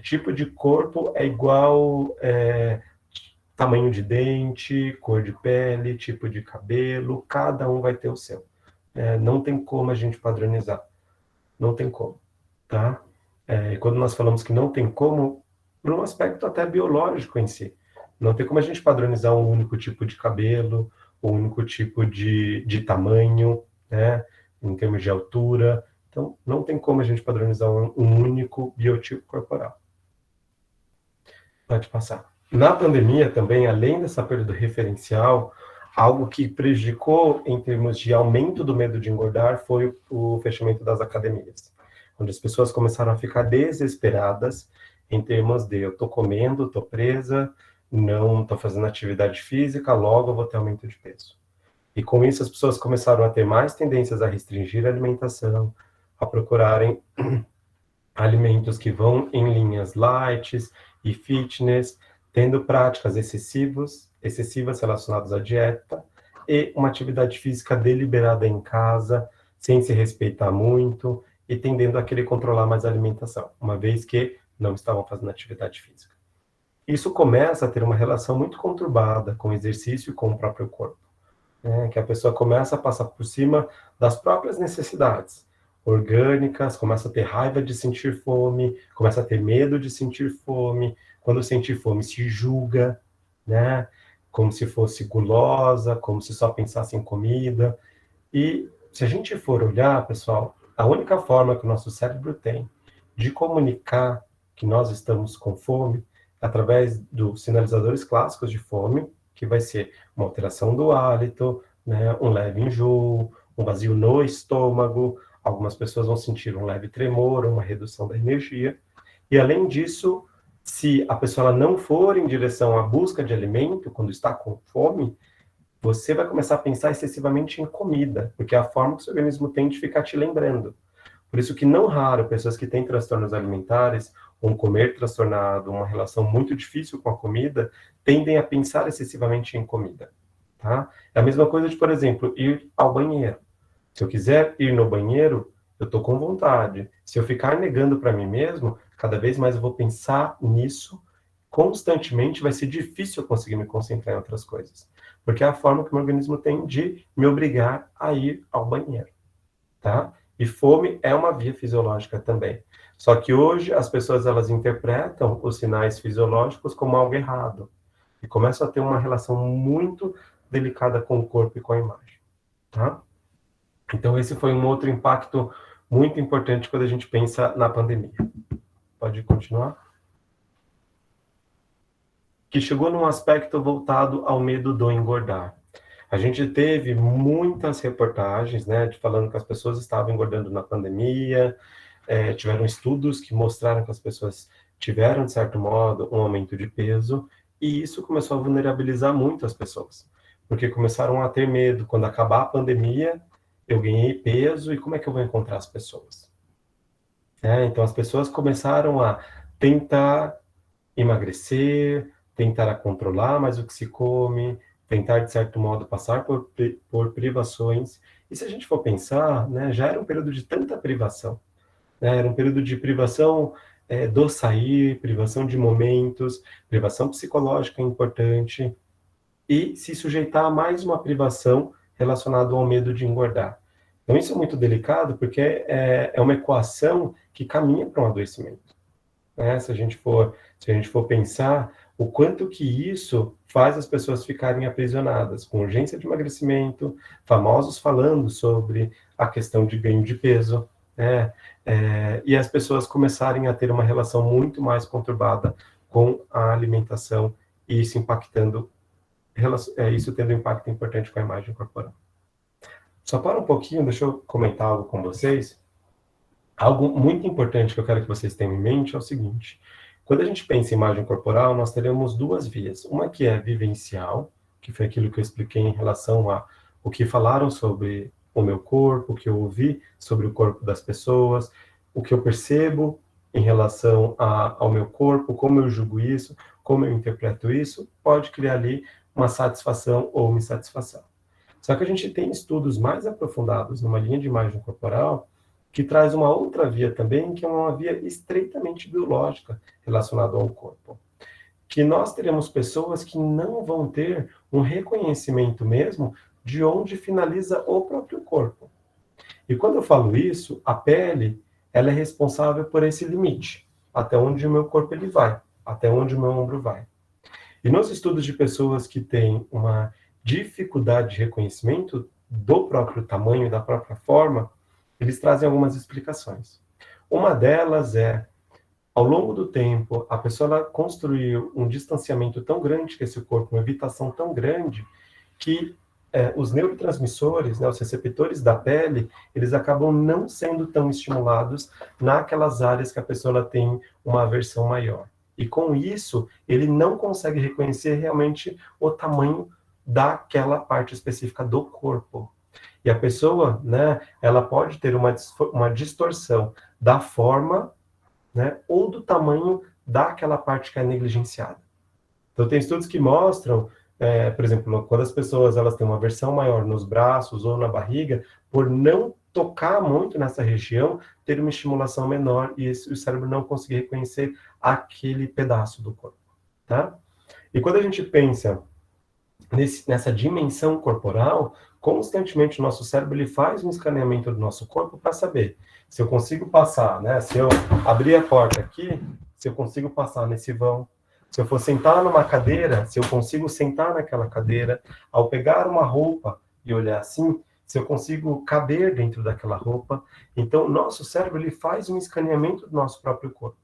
tipo de corpo é igual tamanho de dente, cor de pele, tipo de cabelo, cada um vai ter o seu. Não tem como a gente padronizar. Não tem como, tá? E quando nós falamos que não tem como, por um aspecto até biológico em si. Não tem como a gente padronizar um único tipo de cabelo, um único tipo de tamanho, né? Em termos de altura. Então, não tem como a gente padronizar um único biotipo corporal. Pode passar. Na pandemia também, além dessa perda referencial, algo que prejudicou em termos de aumento do medo de engordar foi o fechamento das academias, onde as pessoas começaram a ficar desesperadas em termos de eu estou comendo, estou presa, não estou fazendo atividade física, logo eu vou ter aumento de peso. E com isso as pessoas começaram a ter mais tendências a restringir a alimentação, a procurarem alimentos que vão em linhas light e fitness, tendo práticas excessivas relacionadas à dieta e uma atividade física deliberada em casa, sem se respeitar muito e tendendo a querer controlar mais a alimentação, uma vez que não estavam fazendo atividade física. Isso começa a ter uma relação muito conturbada com o exercício e com o próprio corpo, né? Que a pessoa começa a passar por cima das próprias necessidades orgânicas, começa a ter raiva de sentir fome, começa a ter medo de sentir fome, quando sentir fome se julga, né? Como se fosse gulosa, como se só pensasse em comida. E se a gente for olhar, pessoal, a única forma que o nosso cérebro tem de comunicar que nós estamos com fome é através dos sinalizadores clássicos de fome, que vai ser uma alteração do hálito, né? Um leve enjoo, um vazio no estômago, algumas pessoas vão sentir um leve tremor, uma redução da energia. E, além disso, se a pessoa não for em direção à busca de alimento, quando está com fome, você vai começar a pensar excessivamente em comida, porque é a forma que o seu organismo tem de ficar te lembrando. Por isso que, não raro, pessoas que têm transtornos alimentares, um comer transtornado, uma relação muito difícil com a comida, tendem a pensar excessivamente em comida. Tá? É a mesma coisa de, por exemplo, ir ao banheiro. Se eu quiser ir no banheiro, eu estou com vontade. Se eu ficar negando para mim mesmo, cada vez mais eu vou pensar nisso constantemente, vai ser difícil eu conseguir me concentrar em outras coisas. Porque é a forma que o meu organismo tem de me obrigar a ir ao banheiro. Tá? E fome é uma via fisiológica também. Só que hoje as pessoas elas interpretam os sinais fisiológicos como algo errado. E começam a ter uma relação muito delicada com o corpo e com a imagem. Tá? Então, esse foi um outro impacto muito importante quando a gente pensa na pandemia. Pode continuar? Que chegou num aspecto voltado ao medo do engordar. A gente teve muitas reportagens, né, falando que as pessoas estavam engordando na pandemia, tiveram estudos que mostraram que as pessoas tiveram, de certo modo, um aumento de peso, e isso começou a vulnerabilizar muito as pessoas, porque começaram a ter medo, quando acabar a pandemia, eu ganhei peso, e como é que eu vou encontrar as pessoas? Então, as pessoas começaram a tentar emagrecer, tentar controlar mais o que se come, tentar, de certo modo, passar por privações. E se a gente for pensar, né, já era um período de tanta privação. Né, era um período de privação do sair, privação de momentos, privação psicológica importante, e se sujeitar a mais uma privação relacionado ao medo de engordar. Então, isso é muito delicado, porque é uma equação que caminha para um adoecimento. Né? Se a gente for pensar o quanto que isso faz as pessoas ficarem aprisionadas, com urgência de emagrecimento, famosos falando sobre a questão de ganho de peso, né? E as pessoas começarem a ter uma relação muito mais conturbada com a alimentação, e isso impactando, isso tendo um impacto importante com a imagem corporal. Só para um pouquinho, deixa eu comentar algo com vocês. Algo muito importante que eu quero que vocês tenham em mente é o seguinte: quando a gente pensa em imagem corporal, nós teremos duas vias. Uma que é vivencial, que foi aquilo que eu expliquei em relação a o que falaram sobre o meu corpo, o que eu ouvi sobre o corpo das pessoas, o que eu percebo em relação ao meu corpo, como eu julgo isso, como eu interpreto isso, pode criar ali uma satisfação ou uma insatisfação. Só que a gente tem estudos mais aprofundados numa linha de imagem corporal que traz uma outra via também, que é uma via estreitamente biológica relacionada ao corpo. que nós teremos pessoas que não vão ter um reconhecimento mesmo de onde finaliza o próprio corpo. E quando eu falo isso, a pele, ela é responsável por esse limite, até onde o meu corpo ele vai, até onde o meu ombro vai. E nos estudos de pessoas que têm uma dificuldade de reconhecimento do próprio tamanho e da própria forma, eles trazem algumas explicações. Uma delas é, ao longo do tempo, a pessoa ela construiu um distanciamento tão grande com esse corpo, uma evitação tão grande, que os neurotransmissores, né, os receptores da pele, eles acabam não sendo tão estimulados naquelas áreas que a pessoa ela tem uma aversão maior. E com isso, ele não consegue reconhecer realmente o tamanho daquela parte específica do corpo. E a pessoa, né, ela pode ter uma distorção da forma, né, ou do tamanho daquela parte que é negligenciada. Então, tem estudos que mostram, por exemplo, quando as pessoas elas têm uma aversão maior nos braços ou na barriga, por não tocar muito nessa região, ter uma estimulação menor e o cérebro não conseguir reconhecer aquele pedaço do corpo, tá? E quando a gente pensa nessa dimensão corporal, constantemente o nosso cérebro ele faz um escaneamento do nosso corpo para saber se eu consigo passar, né? Se eu abrir a porta aqui, se eu consigo passar nesse vão, se eu for sentar numa cadeira, se eu consigo sentar naquela cadeira, ao pegar uma roupa e olhar assim, se eu consigo caber dentro daquela roupa. Então, o nosso cérebro ele faz um escaneamento do nosso próprio corpo.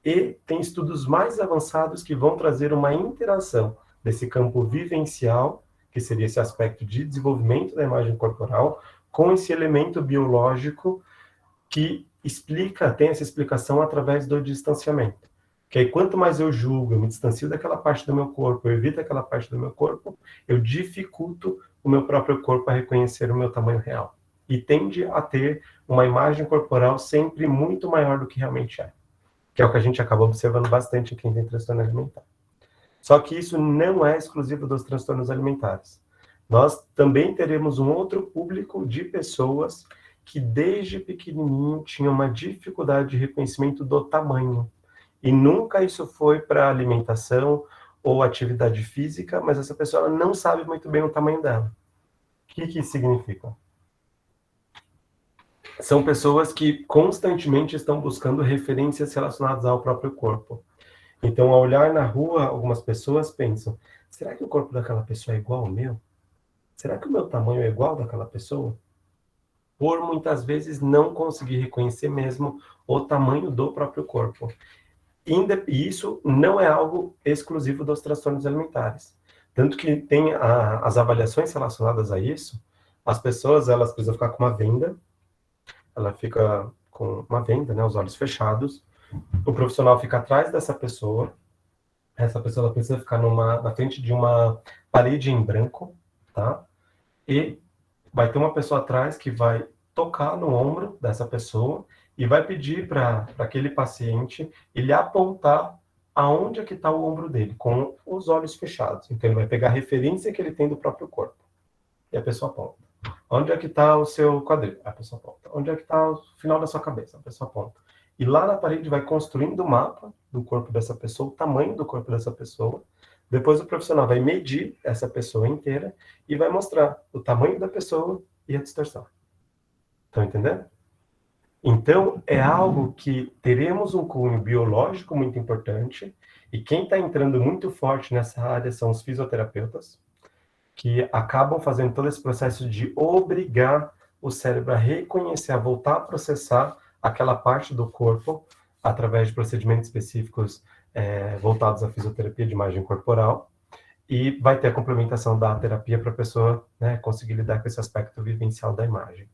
E tem estudos mais avançados que vão trazer uma interação desse campo vivencial, que seria esse aspecto de desenvolvimento da imagem corporal, com esse elemento biológico que tem essa explicação através do distanciamento. Que aí, quanto mais eu julgo, eu me distancio daquela parte do meu corpo, eu evito aquela parte do meu corpo, eu dificulto o meu próprio corpo a reconhecer o meu tamanho real. E tende a ter uma imagem corporal sempre muito maior do que realmente é. Que é o que a gente acaba observando bastante em quem tem transtorno alimentar. Só que isso não é exclusivo dos transtornos alimentares. Nós também teremos um outro público de pessoas que desde pequenininho tinham uma dificuldade de reconhecimento do tamanho. E nunca isso foi para alimentação ou atividade física, mas essa pessoa ela não sabe muito bem o tamanho dela. O que isso significa? São pessoas que constantemente estão buscando referências relacionadas ao próprio corpo. Então, ao olhar na rua, algumas pessoas pensam, será que o corpo daquela pessoa é igual ao meu? Será que o meu tamanho é igual daquela pessoa? Por muitas vezes não conseguir reconhecer mesmo o tamanho do próprio corpo. E isso não é algo exclusivo dos transtornos alimentares. Tanto que tem as avaliações relacionadas a isso, as pessoas elas precisam ficar com uma venda, ela fica com uma venda, né, os olhos fechados, o profissional fica atrás dessa pessoa, essa pessoa ela precisa ficar na frente de uma parede em branco, tá? E vai ter uma pessoa atrás que vai tocar no ombro dessa pessoa e vai pedir para aquele paciente ele apontar aonde é que está o ombro dele, com os olhos fechados. Então ele vai pegar a referência que ele tem do próprio corpo. E a pessoa aponta. Onde é que está o seu quadril? A pessoa aponta. Onde é que está o final da sua cabeça? A pessoa aponta. E lá na parede vai construindo o mapa do corpo dessa pessoa, o tamanho do corpo dessa pessoa. Depois o profissional vai medir essa pessoa inteira e vai mostrar o tamanho da pessoa e a distorção. Estão entendendo? Então, é algo que teremos um cunho biológico muito importante, e quem está entrando muito forte nessa área são os fisioterapeutas, que acabam fazendo todo esse processo de obrigar o cérebro a reconhecer, a voltar a processar aquela parte do corpo através de procedimentos específicos voltados à fisioterapia de imagem corporal, e vai ter a complementação da terapia para a pessoa, né, conseguir lidar com esse aspecto vivencial da imagem.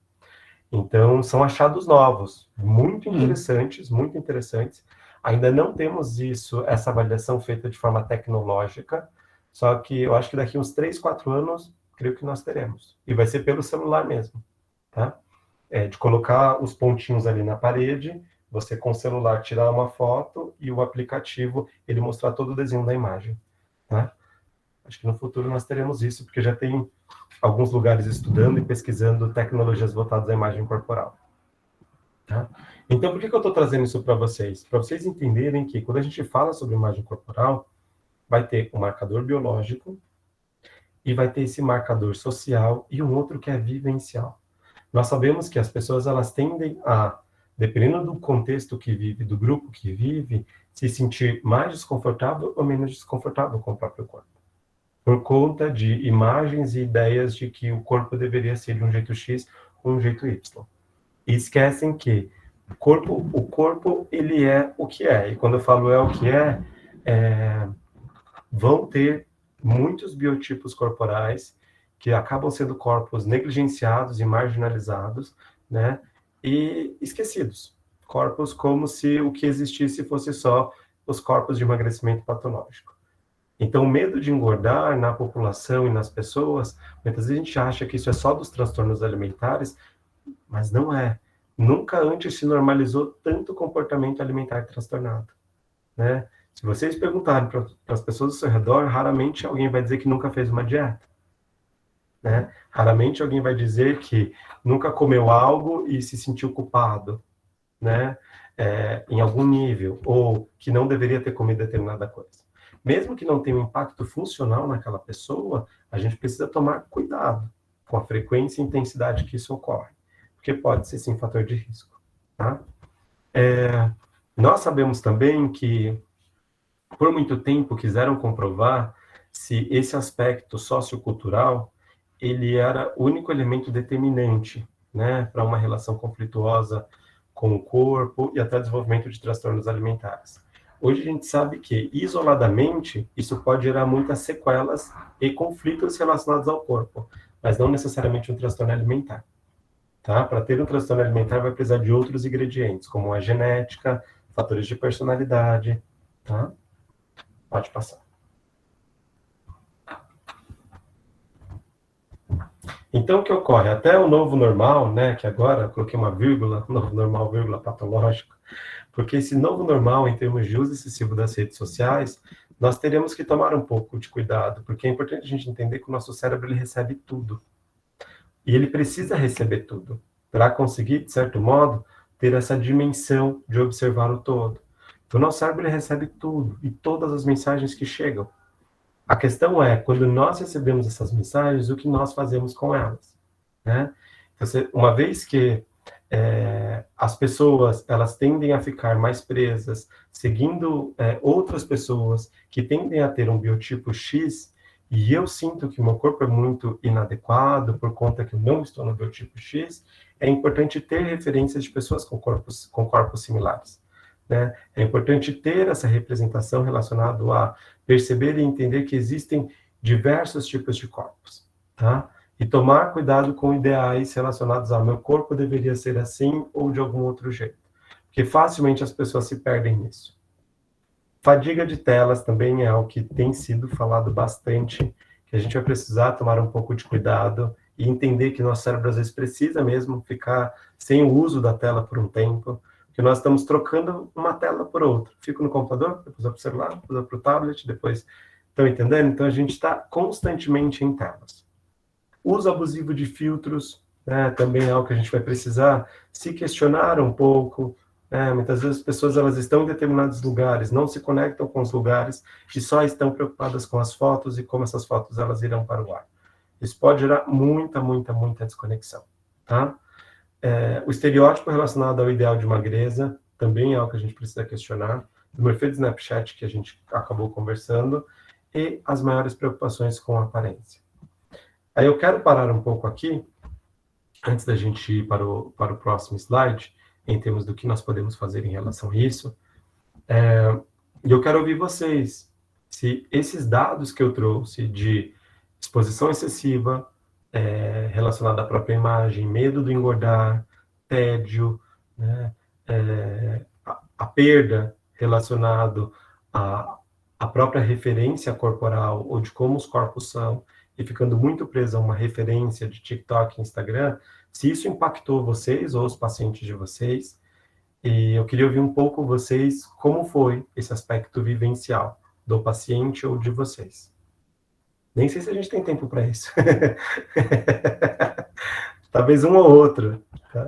Então, são achados novos, muito interessantes, muito interessantes. Ainda não temos essa avaliação feita de forma tecnológica, só que eu acho que daqui uns 3, 4 anos, creio que nós teremos. E vai ser pelo celular mesmo, tá? De colocar os pontinhos ali na parede, você com o celular tirar uma foto e o aplicativo, ele mostrar todo o desenho da imagem, tá? Acho que no futuro nós teremos isso, porque já tem alguns lugares estudando e pesquisando tecnologias voltadas à imagem corporal. Tá? Então, por que eu estou trazendo isso para vocês? Para vocês entenderem que quando a gente fala sobre imagem corporal, vai ter um marcador biológico e vai ter esse marcador social e um outro que é vivencial. Nós sabemos que as pessoas elas tendem a, dependendo do contexto que vive, do grupo que vive, se sentir mais desconfortável ou menos desconfortável com o próprio corpo. Por conta de imagens e ideias de que o corpo deveria ser de um jeito X ou um jeito Y. E esquecem que o corpo ele é o que é. E quando eu falo é o que vão ter muitos biotipos corporais que acabam sendo corpos negligenciados e marginalizados, né? E esquecidos. Corpos como se o que existisse fosse só os corpos de emagrecimento patológico. Então, o medo de engordar na população e nas pessoas, muitas vezes a gente acha que isso é só dos transtornos alimentares, mas não é. Nunca antes se normalizou tanto comportamento alimentar transtornado, né? Se vocês perguntarem para as pessoas ao seu redor, raramente alguém vai dizer que nunca fez uma dieta, né? Raramente alguém vai dizer que nunca comeu algo e se sentiu culpado, né? Em algum nível, ou que não deveria ter comido determinada coisa. Mesmo que não tenha um impacto funcional naquela pessoa, a gente precisa tomar cuidado com a frequência e intensidade que isso ocorre, porque pode ser sim fator de risco, tá? Nós sabemos também que por muito tempo quiseram comprovar se esse aspecto sociocultural ele era o único elemento determinante, né, para uma relação conflituosa com o corpo e até desenvolvimento de transtornos alimentares. Hoje a gente sabe que, isoladamente, isso pode gerar muitas sequelas e conflitos relacionados ao corpo, mas não necessariamente um transtorno alimentar. Tá? Para ter um transtorno alimentar vai precisar de outros ingredientes, como a genética, fatores de personalidade, tá? Pode passar. Então, o que ocorre? Até o novo normal, né, que agora eu coloquei uma vírgula, novo normal, vírgula, patológico, porque esse novo normal, em termos de uso excessivo das redes sociais, nós teremos que tomar um pouco de cuidado, porque é importante a gente entender que o nosso cérebro ele recebe tudo. E ele precisa receber tudo, para conseguir, de certo modo, ter essa dimensão de observar o todo. Então, o nosso cérebro ele recebe tudo, e todas as mensagens que chegam. A questão é, quando nós recebemos essas mensagens, o que nós fazemos com elas, né? Então, uma vez que as pessoas elas tendem a ficar mais presas, seguindo outras pessoas que tendem a ter um biotipo X, e eu sinto que o meu corpo é muito inadequado por conta que eu não estou no biotipo X, é importante ter referências de pessoas com corpos similares, né? É importante ter essa representação relacionada a perceber e entender que existem diversos tipos de corpos, tá? E tomar cuidado com ideais relacionados ao meu corpo deveria ser assim ou de algum outro jeito, porque facilmente as pessoas se perdem nisso. Fadiga de telas também é algo que tem sido falado bastante, que a gente vai precisar tomar um pouco de cuidado e entender que nosso cérebro às vezes precisa mesmo ficar sem o uso da tela por um tempo, que nós estamos trocando uma tela por outra. Fico no computador, depois vou para o celular, depois vou para o tablet, depois... Estão entendendo? Então, a gente está constantemente em telas. Uso abusivo de filtros, né, também é algo que a gente vai precisar se questionar um pouco. Né? Muitas vezes as pessoas elas estão em determinados lugares, não se conectam com os lugares e só estão preocupadas com as fotos e como essas fotos elas irão para o ar. Isso pode gerar muita desconexão. Tá? O estereótipo relacionado ao ideal de magreza também é algo que a gente precisa questionar. O perfil de Snapchat que a gente acabou conversando e as maiores preocupações com a aparência. Aí eu quero parar um pouco aqui, antes da gente ir para o próximo slide, em termos do que nós podemos fazer em relação a isso. E eu quero ouvir vocês, se esses dados que eu trouxe de exposição excessiva, relacionada à própria imagem, medo do engordar, tédio, né, a perda relacionado à própria referência corporal ou de como os corpos são, e ficando muito preso a uma referência de TikTok, Instagram, se isso impactou vocês ou os pacientes de vocês, e eu queria ouvir um pouco vocês como foi esse aspecto vivencial do paciente ou de vocês. Nem sei se a gente tem tempo para isso. Talvez um ou outro. Tá?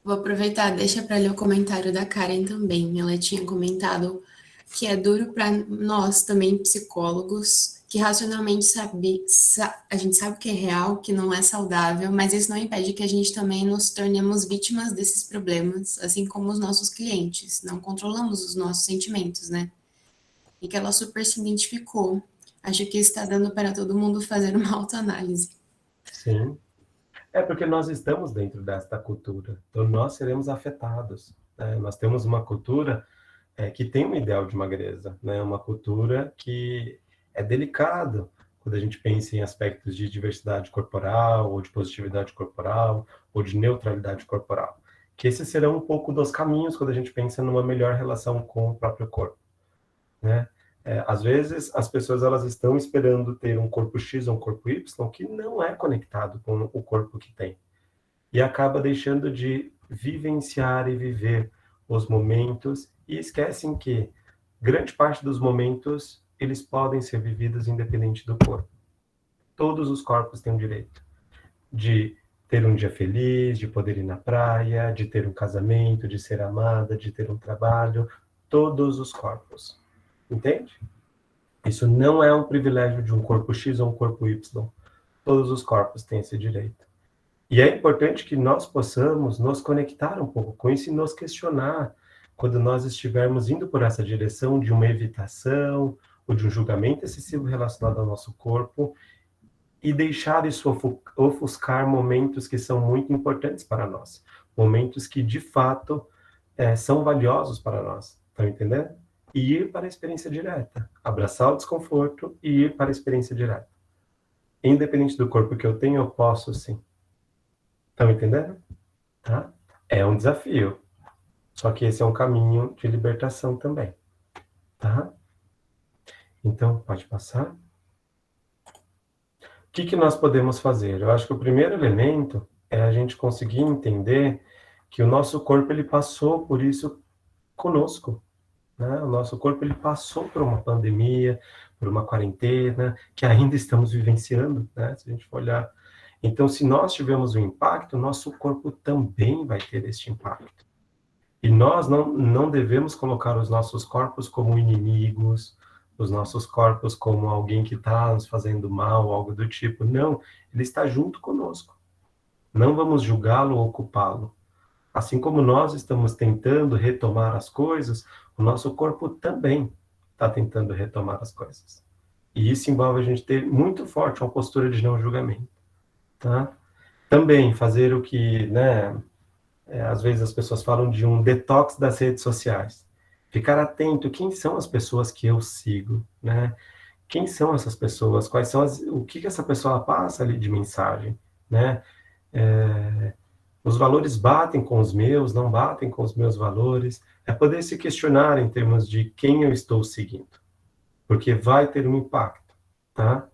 Vou aproveitar, deixa para ler o comentário da Karen também. Ela tinha comentado que é duro para nós também, psicólogos, que racionalmente a gente sabe que é real, que não é saudável, mas isso não impede que a gente também nos tornemos vítimas desses problemas, assim como os nossos clientes. Não controlamos os nossos sentimentos, né? E que ela super se identificou. Acho que está dando para todo mundo fazer uma autoanálise. Sim. É porque nós estamos dentro desta cultura, então nós seremos afetados, né? Nós temos uma cultura que tem um ideal de magreza, né? Uma cultura que é delicado quando a gente pensa em aspectos de diversidade corporal, ou de positividade corporal, ou de neutralidade corporal. Que esses serão um pouco dos caminhos quando a gente pensa numa melhor relação com o próprio corpo, né? Às vezes, as pessoas elas estão esperando ter um corpo X ou um corpo Y que não é conectado com o corpo que tem. E acaba deixando de vivenciar e viver os momentos e esquecem que grande parte dos momentos eles podem ser vividos independente do corpo. Todos os corpos têm o direito de ter um dia feliz, de poder ir na praia, de ter um casamento, de ser amada, de ter um trabalho. Todos os corpos. Entende? Isso não é um privilégio de um corpo X ou um corpo Y. Todos os corpos têm esse direito. E é importante que nós possamos nos conectar um pouco com isso e nos questionar quando nós estivermos indo por essa direção de uma evitação ou de um julgamento excessivo relacionado ao nosso corpo e deixar isso ofuscar momentos que são muito importantes para nós. Momentos que, de fato, são valiosos para nós. Estão entendendo? E ir para a experiência direta. Abraçar o desconforto e ir para a experiência direta. Independente do corpo que eu tenho, eu posso sim. Estão entendendo? Tá? É um desafio. Só que esse é um caminho de libertação também. Tá? Então, pode passar. O que nós podemos fazer? Eu acho que o primeiro elemento é a gente conseguir entender que o nosso corpo ele passou por isso conosco. Né? O nosso corpo ele passou por uma pandemia, por uma quarentena, que ainda estamos vivenciando, né? Se a gente for olhar. Então, se nós tivermos um impacto, nosso corpo também vai ter este impacto. E nós não devemos colocar os nossos corpos como inimigos, os nossos corpos como alguém que está nos fazendo mal, algo do tipo. Não, ele está junto conosco. Não vamos julgá-lo ou culpá-lo. Assim como nós estamos tentando retomar as coisas, o nosso corpo também está tentando retomar as coisas. E isso envolve a gente ter muito forte uma postura de não julgamento. Tá? Também fazer o que, né, às vezes as pessoas falam de um detox das redes sociais. Ficar atento, quem são as pessoas que eu sigo, né? Quem são essas pessoas? Quais são o que essa pessoa passa ali de mensagem, né? Os valores batem com os meus, não batem com os meus valores. É poder se questionar em termos de quem eu estou seguindo, porque vai ter um impacto, tá?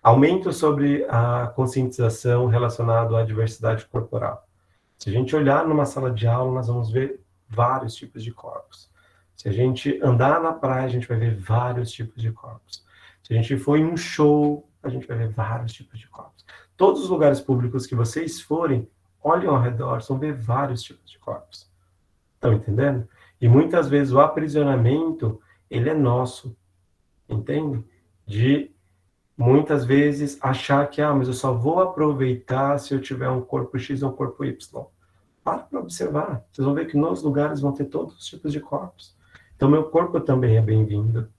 Aumento sobre a conscientização relacionado à diversidade corporal. Se a gente olhar numa sala de aula, nós vamos ver vários tipos de corpos. Se a gente andar na praia, a gente vai ver vários tipos de corpos. Se a gente for em um show, a gente vai ver vários tipos de corpos. Todos os lugares públicos que vocês forem, olhem ao redor, vão ver vários tipos de corpos. Estão entendendo? E muitas vezes o aprisionamento, ele é nosso. Entende? De muitas vezes achar que, mas eu só vou aproveitar se eu tiver um corpo X ou um corpo Y. Para observar. Vocês vão ver que nos lugares vão ter todos os tipos de corpos. Então, meu corpo também é bem-vindo.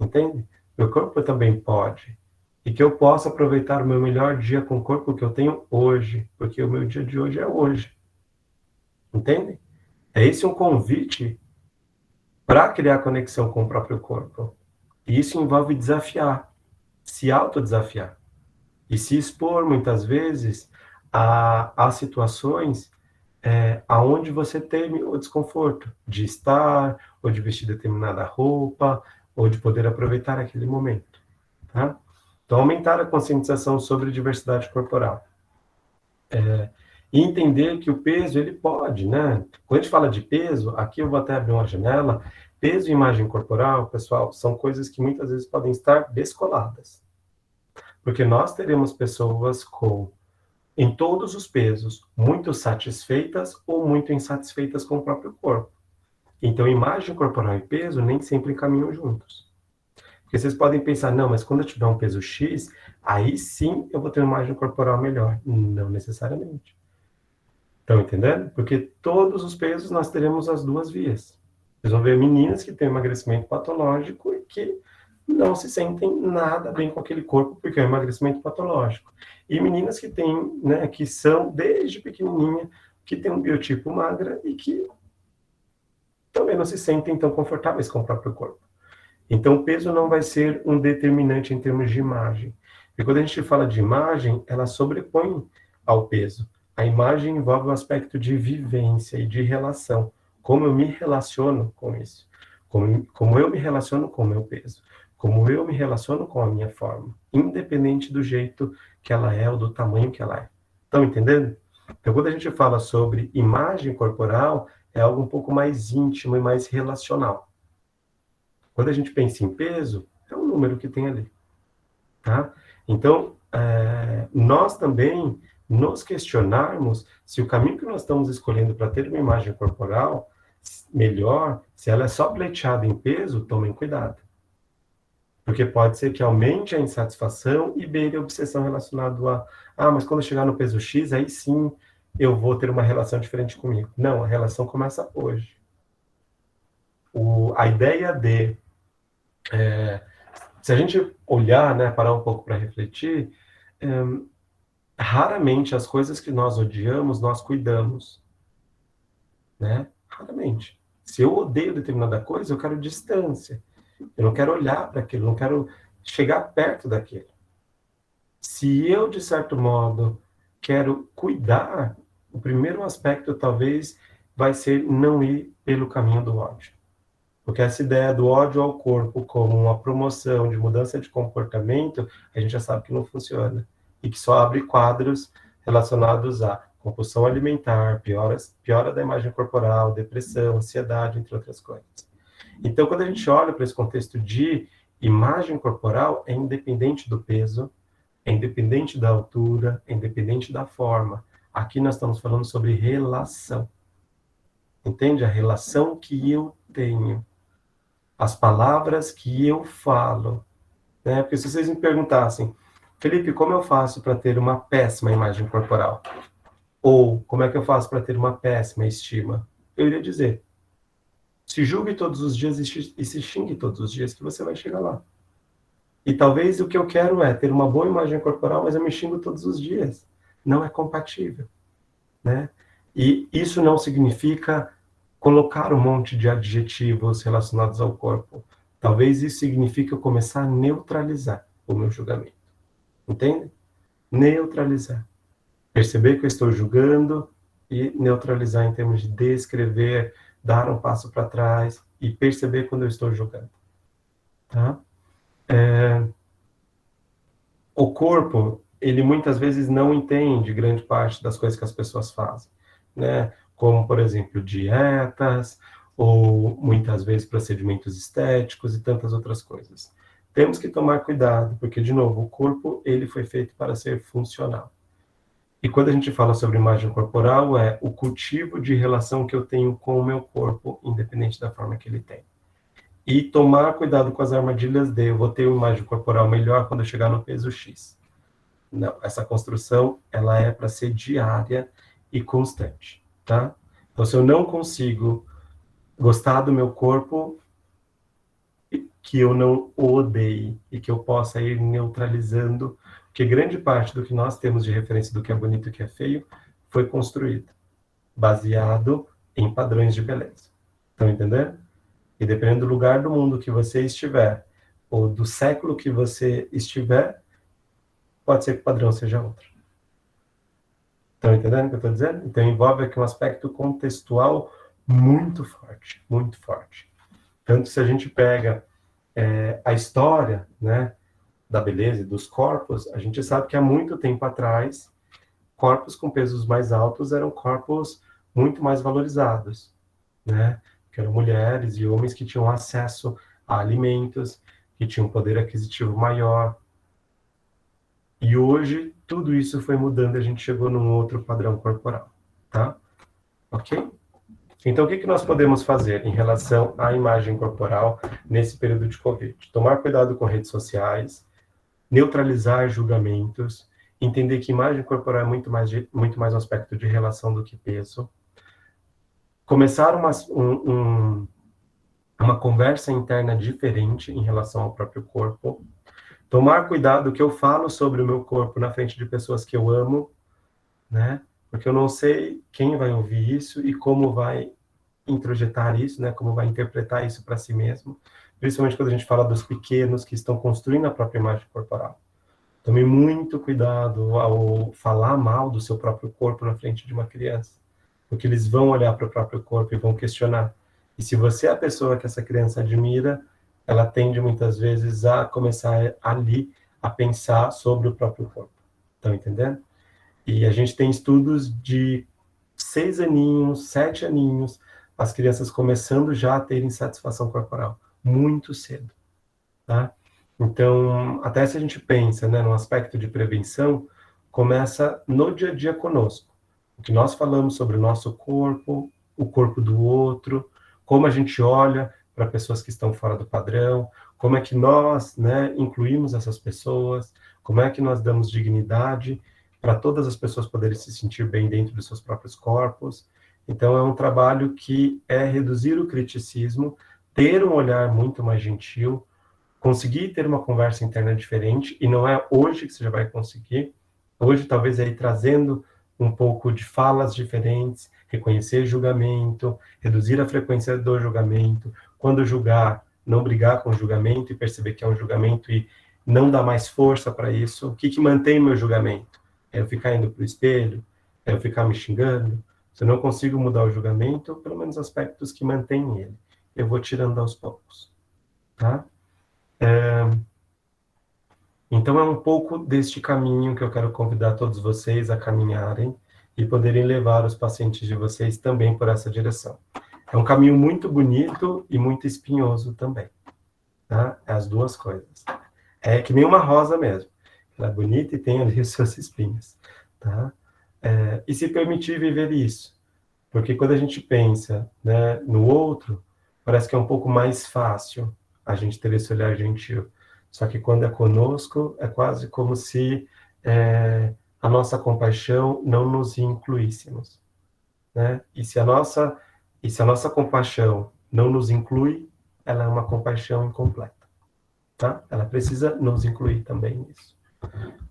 Entende? Meu corpo também pode. E que eu possa aproveitar o meu melhor dia com o corpo que eu tenho hoje. Porque o meu dia de hoje é hoje. Entende? É esse um convite para criar conexão com o próprio corpo. E isso envolve desafiar. Se autodesafiar. E se expor, muitas vezes, a situações aonde você teme o desconforto de estar, ou de vestir determinada roupa, ou de poder aproveitar aquele momento. Tá? Então, aumentar a conscientização sobre diversidade corporal. E entender que o peso, ele pode, né? Quando a gente fala de peso, aqui eu vou até abrir uma janela, peso e imagem corporal, pessoal, são coisas que muitas vezes podem estar descoladas. Porque nós teremos pessoas com em todos os pesos, muito satisfeitas ou muito insatisfeitas com o próprio corpo. Então, imagem corporal e peso nem sempre caminham juntos. Porque vocês podem pensar, não, mas quando eu tiver um peso X, aí sim eu vou ter uma imagem corporal melhor. Não necessariamente. Estão entendendo? Porque todos os pesos nós teremos as duas vias. Vocês vão ver meninas que têm emagrecimento patológico e que não se sentem nada bem com aquele corpo porque é um emagrecimento patológico. E meninas que têm, né, que são desde pequenininha, que têm um biotipo magra e que também não se sentem tão confortáveis com o próprio corpo. Então, o peso não vai ser um determinante em termos de imagem. E quando a gente fala de imagem, ela sobrepõe ao peso. A imagem envolve o aspecto de vivência e de relação. Como eu me relaciono com isso. Como eu me relaciono com o meu peso. Como eu me relaciono com a minha forma. Independente do jeito que ela é ou do tamanho que ela é. Estão entendendo? Então, quando a gente fala sobre imagem corporal, é algo um pouco mais íntimo e mais relacional. Quando a gente pensa em peso, é um número que tem ali. Tá? Então, nós também nos questionarmos se o caminho que nós estamos escolhendo para ter uma imagem corporal melhor, se ela é só pleiteada em peso, tomem cuidado. Porque pode ser que aumente a insatisfação e beire a obsessão relacionada mas quando eu chegar no peso X, aí sim eu vou ter uma relação diferente comigo. Não, a relação começa hoje. A ideia de... se a gente olhar, né, parar um pouco para refletir, raramente as coisas que nós odiamos, nós cuidamos. Né? Raramente. Se eu odeio determinada coisa, eu quero distância. Eu não quero olhar para aquilo, não quero chegar perto daquilo. Se eu, de certo modo, quero cuidar, o primeiro aspecto talvez vai ser não ir pelo caminho do ódio. Porque essa ideia do ódio ao corpo como uma promoção de mudança de comportamento, a gente já sabe que não funciona. E que só abre quadros relacionados a compulsão alimentar, piora da imagem corporal, depressão, ansiedade, entre outras coisas. Então, quando a gente olha para esse contexto de imagem corporal, é independente do peso, é independente da altura, é independente da forma. Aqui nós estamos falando sobre relação. Entende? A relação que eu tenho. As palavras que eu falo. Né? Porque se vocês me perguntassem, Felipe, como eu faço para ter uma péssima imagem corporal? Ou como é que eu faço para ter uma péssima estima? Eu iria dizer, se julgue todos os dias e se xingue todos os dias que você vai chegar lá. E talvez o que eu quero é ter uma boa imagem corporal, mas eu me xingo todos os dias. Não é compatível. Né? E isso não significa colocar um monte de adjetivos relacionados ao corpo. Talvez isso signifique eu começar a neutralizar o meu julgamento. Entende? Neutralizar. Perceber que eu estou julgando e neutralizar em termos de descrever, dar um passo para trás e perceber quando eu estou julgando. Tá? O corpo, ele muitas vezes não entende grande parte das coisas que as pessoas fazem, né? Como, por exemplo, dietas, ou muitas vezes procedimentos estéticos e tantas outras coisas. Temos que tomar cuidado, porque, de novo, o corpo ele foi feito para ser funcional. E quando a gente fala sobre imagem corporal, é o cultivo de relação que eu tenho com o meu corpo, independente da forma que ele tem. E tomar cuidado com as armadilhas de eu vou ter uma imagem corporal melhor quando eu chegar no peso X. Não, essa construção, ela é para ser diária e constante, tá? Então, se eu não consigo gostar do meu corpo, que eu não o odeie e que eu possa ir neutralizando, porque grande parte do que nós temos de referência do que é bonito e o que é feio foi construído, baseado em padrões de beleza. Estão entendendo? E dependendo do lugar do mundo que você estiver, ou do século que você estiver, pode ser que o padrão seja outro. Estão entendendo o que eu estou dizendo? Então envolve aqui um aspecto contextual muito forte, muito forte. Tanto se a gente pega a história, né, da beleza e dos corpos, a gente sabe que há muito tempo atrás, corpos com pesos mais altos eram corpos muito mais valorizados, né? Que eram mulheres e homens que tinham acesso a alimentos, que tinham um poder aquisitivo maior. E hoje, tudo isso foi mudando, a gente chegou num outro padrão corporal, tá? Ok? Então, o que nós podemos fazer em relação à imagem corporal nesse período de Covid? Tomar cuidado com redes sociais, neutralizar julgamentos, entender que imagem corporal é muito mais um aspecto de relação do que peso, começar uma conversa interna diferente em relação ao próprio corpo, tomar cuidado que eu falo sobre o meu corpo na frente de pessoas que eu amo, né? Porque eu não sei quem vai ouvir isso e como vai introjetar isso, né? Como vai interpretar isso para si mesmo, principalmente quando a gente fala dos pequenos que estão construindo a própria imagem corporal. Tome muito cuidado ao falar mal do seu próprio corpo na frente de uma criança, porque eles vão olhar para o próprio corpo e vão questionar. E se você é a pessoa que essa criança admira, ela tende muitas vezes a começar ali a pensar sobre o próprio corpo. Estão entendendo? E a gente tem estudos de 6 aninhos, 7 aninhos, as crianças começando já a ter insatisfação corporal, muito cedo, tá? Então, até se a gente pensa, né, no aspecto de prevenção, começa no dia a dia conosco. O que nós falamos sobre o nosso corpo, o corpo do outro, como a gente olha para pessoas que estão fora do padrão, como é que nós, né, incluímos essas pessoas, como é que nós damos dignidade para todas as pessoas poderem se sentir bem dentro dos seus próprios corpos. Então, é um trabalho que é reduzir o criticismo, ter um olhar muito mais gentil, conseguir ter uma conversa interna diferente, e não é hoje que você já vai conseguir, hoje talvez aí trazendo um pouco de falas diferentes, reconhecer julgamento, reduzir a frequência do julgamento, quando julgar, não brigar com o julgamento e perceber que é um julgamento e não dar mais força para isso. O que mantém meu julgamento? É eu ficar indo para o espelho? É eu ficar me xingando? Se eu não consigo mudar o julgamento, pelo menos aspectos que mantêm ele, eu vou tirando aos poucos, tá? Então é um pouco deste caminho que eu quero convidar todos vocês a caminharem e poderem levar os pacientes de vocês também por essa direção. É um caminho muito bonito e muito espinhoso também, tá? É as duas coisas. É que nem uma rosa mesmo. Ela é bonita e tem ali os seus espinhos, tá? E se permitir viver isso. Porque quando a gente pensa, né, no outro, parece que é um pouco mais fácil a gente ter esse olhar gentil. Só que quando é conosco, é quase como se a nossa compaixão não nos incluíssemos, né? E se a nossa compaixão não nos inclui, ela é uma compaixão incompleta, tá? Ela precisa nos incluir também nisso,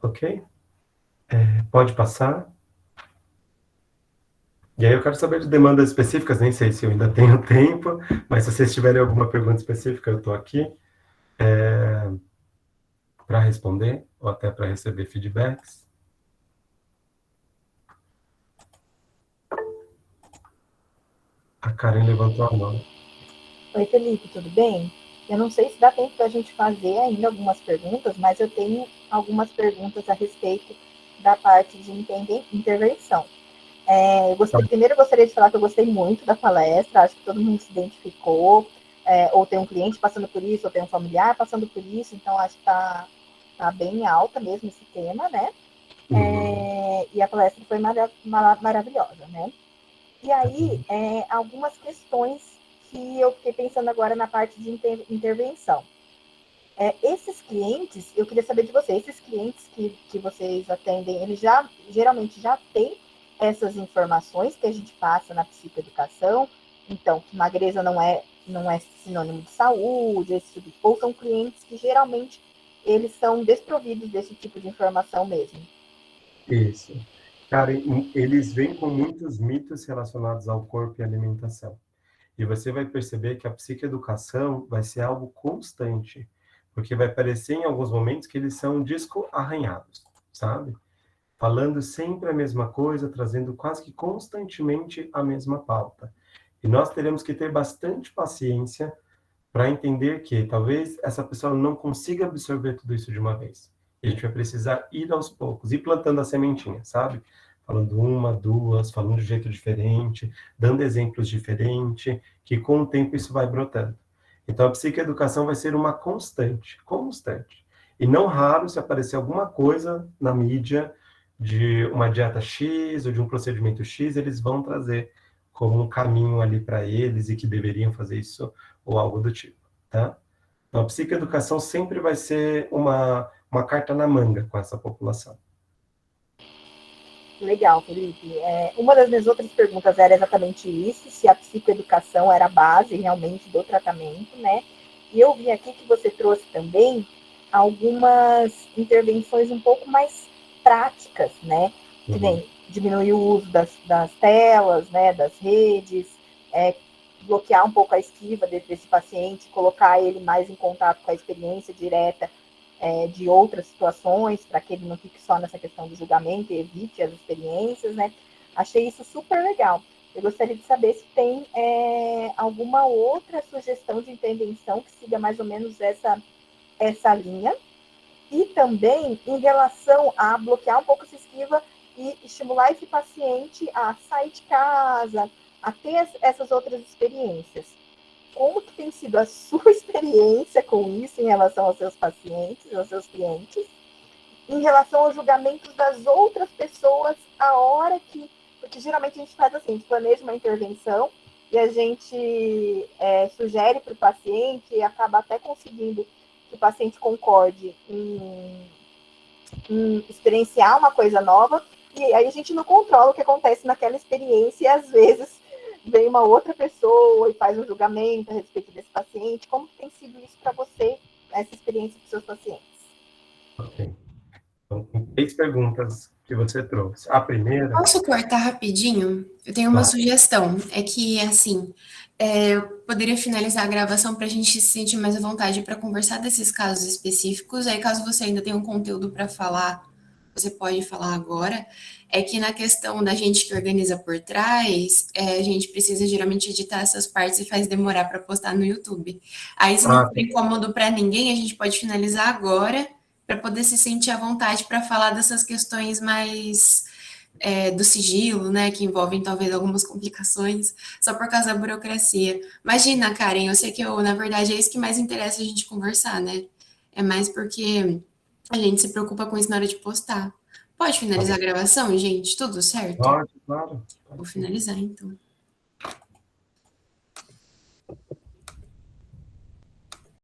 ok? Pode passar. E aí eu quero saber de demandas específicas, nem sei se eu ainda tenho tempo, mas se vocês tiverem alguma pergunta específica, eu estou aqui para responder, ou até para receber feedbacks. A Karen levantou a mão. Oi, Felipe, tudo bem? Eu não sei se dá tempo da gente fazer ainda algumas perguntas, mas eu tenho algumas perguntas a respeito da parte de intervenção. Primeiro eu gostaria de falar que eu gostei muito da palestra, acho que todo mundo se identificou, ou tem um cliente passando por isso, ou tem um familiar passando por isso, então acho que tá bem alta mesmo esse tema, né? E a palestra foi maravilhosa, né? E aí, algumas questões que eu fiquei pensando agora na parte de intervenção. Esses clientes, eu queria saber de vocês, esses clientes que vocês atendem, eles geralmente já têm essas informações que a gente passa na psicoeducação, então, que magreza não é sinônimo de saúde, ou são clientes que geralmente eles são desprovidos desse tipo de informação mesmo. Isso. Cara, eles vêm com muitos mitos relacionados ao corpo e alimentação. E você vai perceber que a psicoeducação vai ser algo constante, porque vai parecer em alguns momentos que eles são disco arranhados, sabe? Falando sempre a mesma coisa, trazendo quase que constantemente a mesma pauta. E nós teremos que ter bastante paciência para entender que talvez essa pessoa não consiga absorver tudo isso de uma vez. E a gente vai precisar ir aos poucos, ir plantando a sementinha, sabe? Falando uma, duas, falando de jeito diferente, dando exemplos diferentes, que com o tempo isso vai brotando. Então a psicoeducação vai ser uma constante. E não raro, se aparecer alguma coisa na mídia de uma dieta X ou de um procedimento X, eles vão trazer como um caminho ali para eles e que deveriam fazer isso ou algo do tipo, tá? Então, a psicoeducação sempre vai ser uma carta na manga com essa população. Legal, Felipe. Uma das minhas outras perguntas era exatamente isso, se a psicoeducação era a base realmente do tratamento, né? E eu vi aqui que você trouxe também algumas intervenções um pouco mais práticas, né? Que nem diminuir o uso das telas, né, das redes, bloquear um pouco a esquiva desse paciente, colocar ele mais em contato com a experiência direta de outras situações, para que ele não fique só nessa questão do julgamento e evite as experiências, né? Achei isso super legal. Eu gostaria de saber se tem alguma outra sugestão de intervenção que siga mais ou menos essa linha. E também em relação a bloquear um pouco essa esquiva e estimular esse paciente a sair de casa, a ter essas outras experiências. Como que tem sido a sua experiência com isso em relação aos seus pacientes, aos seus clientes, em relação aos julgamentos das outras pessoas a hora que... Porque geralmente a gente faz assim, a gente planeja uma intervenção e a gente sugere para o paciente e acaba até conseguindo que o paciente concorde em experienciar uma coisa nova, e aí a gente não controla o que acontece naquela experiência, e às vezes vem uma outra pessoa e faz um julgamento a respeito desse paciente. Como tem sido isso para você, essa experiência com seus pacientes? Ok. Então, tem 3 perguntas que você trouxe. A primeira... Posso cortar rapidinho? Eu tenho uma sugestão. É que, assim, eu poderia finalizar a gravação para a gente se sentir mais à vontade para conversar desses casos específicos. Aí, caso você ainda tenha um conteúdo para falar, você pode falar agora. É que na questão da gente que organiza por trás, a gente precisa geralmente editar essas partes e faz demorar para postar no YouTube. Aí, se não for incômodo para ninguém, a gente pode finalizar agora para poder se sentir à vontade para falar dessas questões mais do sigilo, né, que envolvem talvez algumas complicações, só por causa da burocracia. Imagina, Karen, eu sei que na verdade é isso que mais interessa a gente conversar, né? É mais porque a gente se preocupa com isso na hora de postar. Pode finalizar a gravação, gente? Tudo certo? Pode, claro. Vou finalizar, então.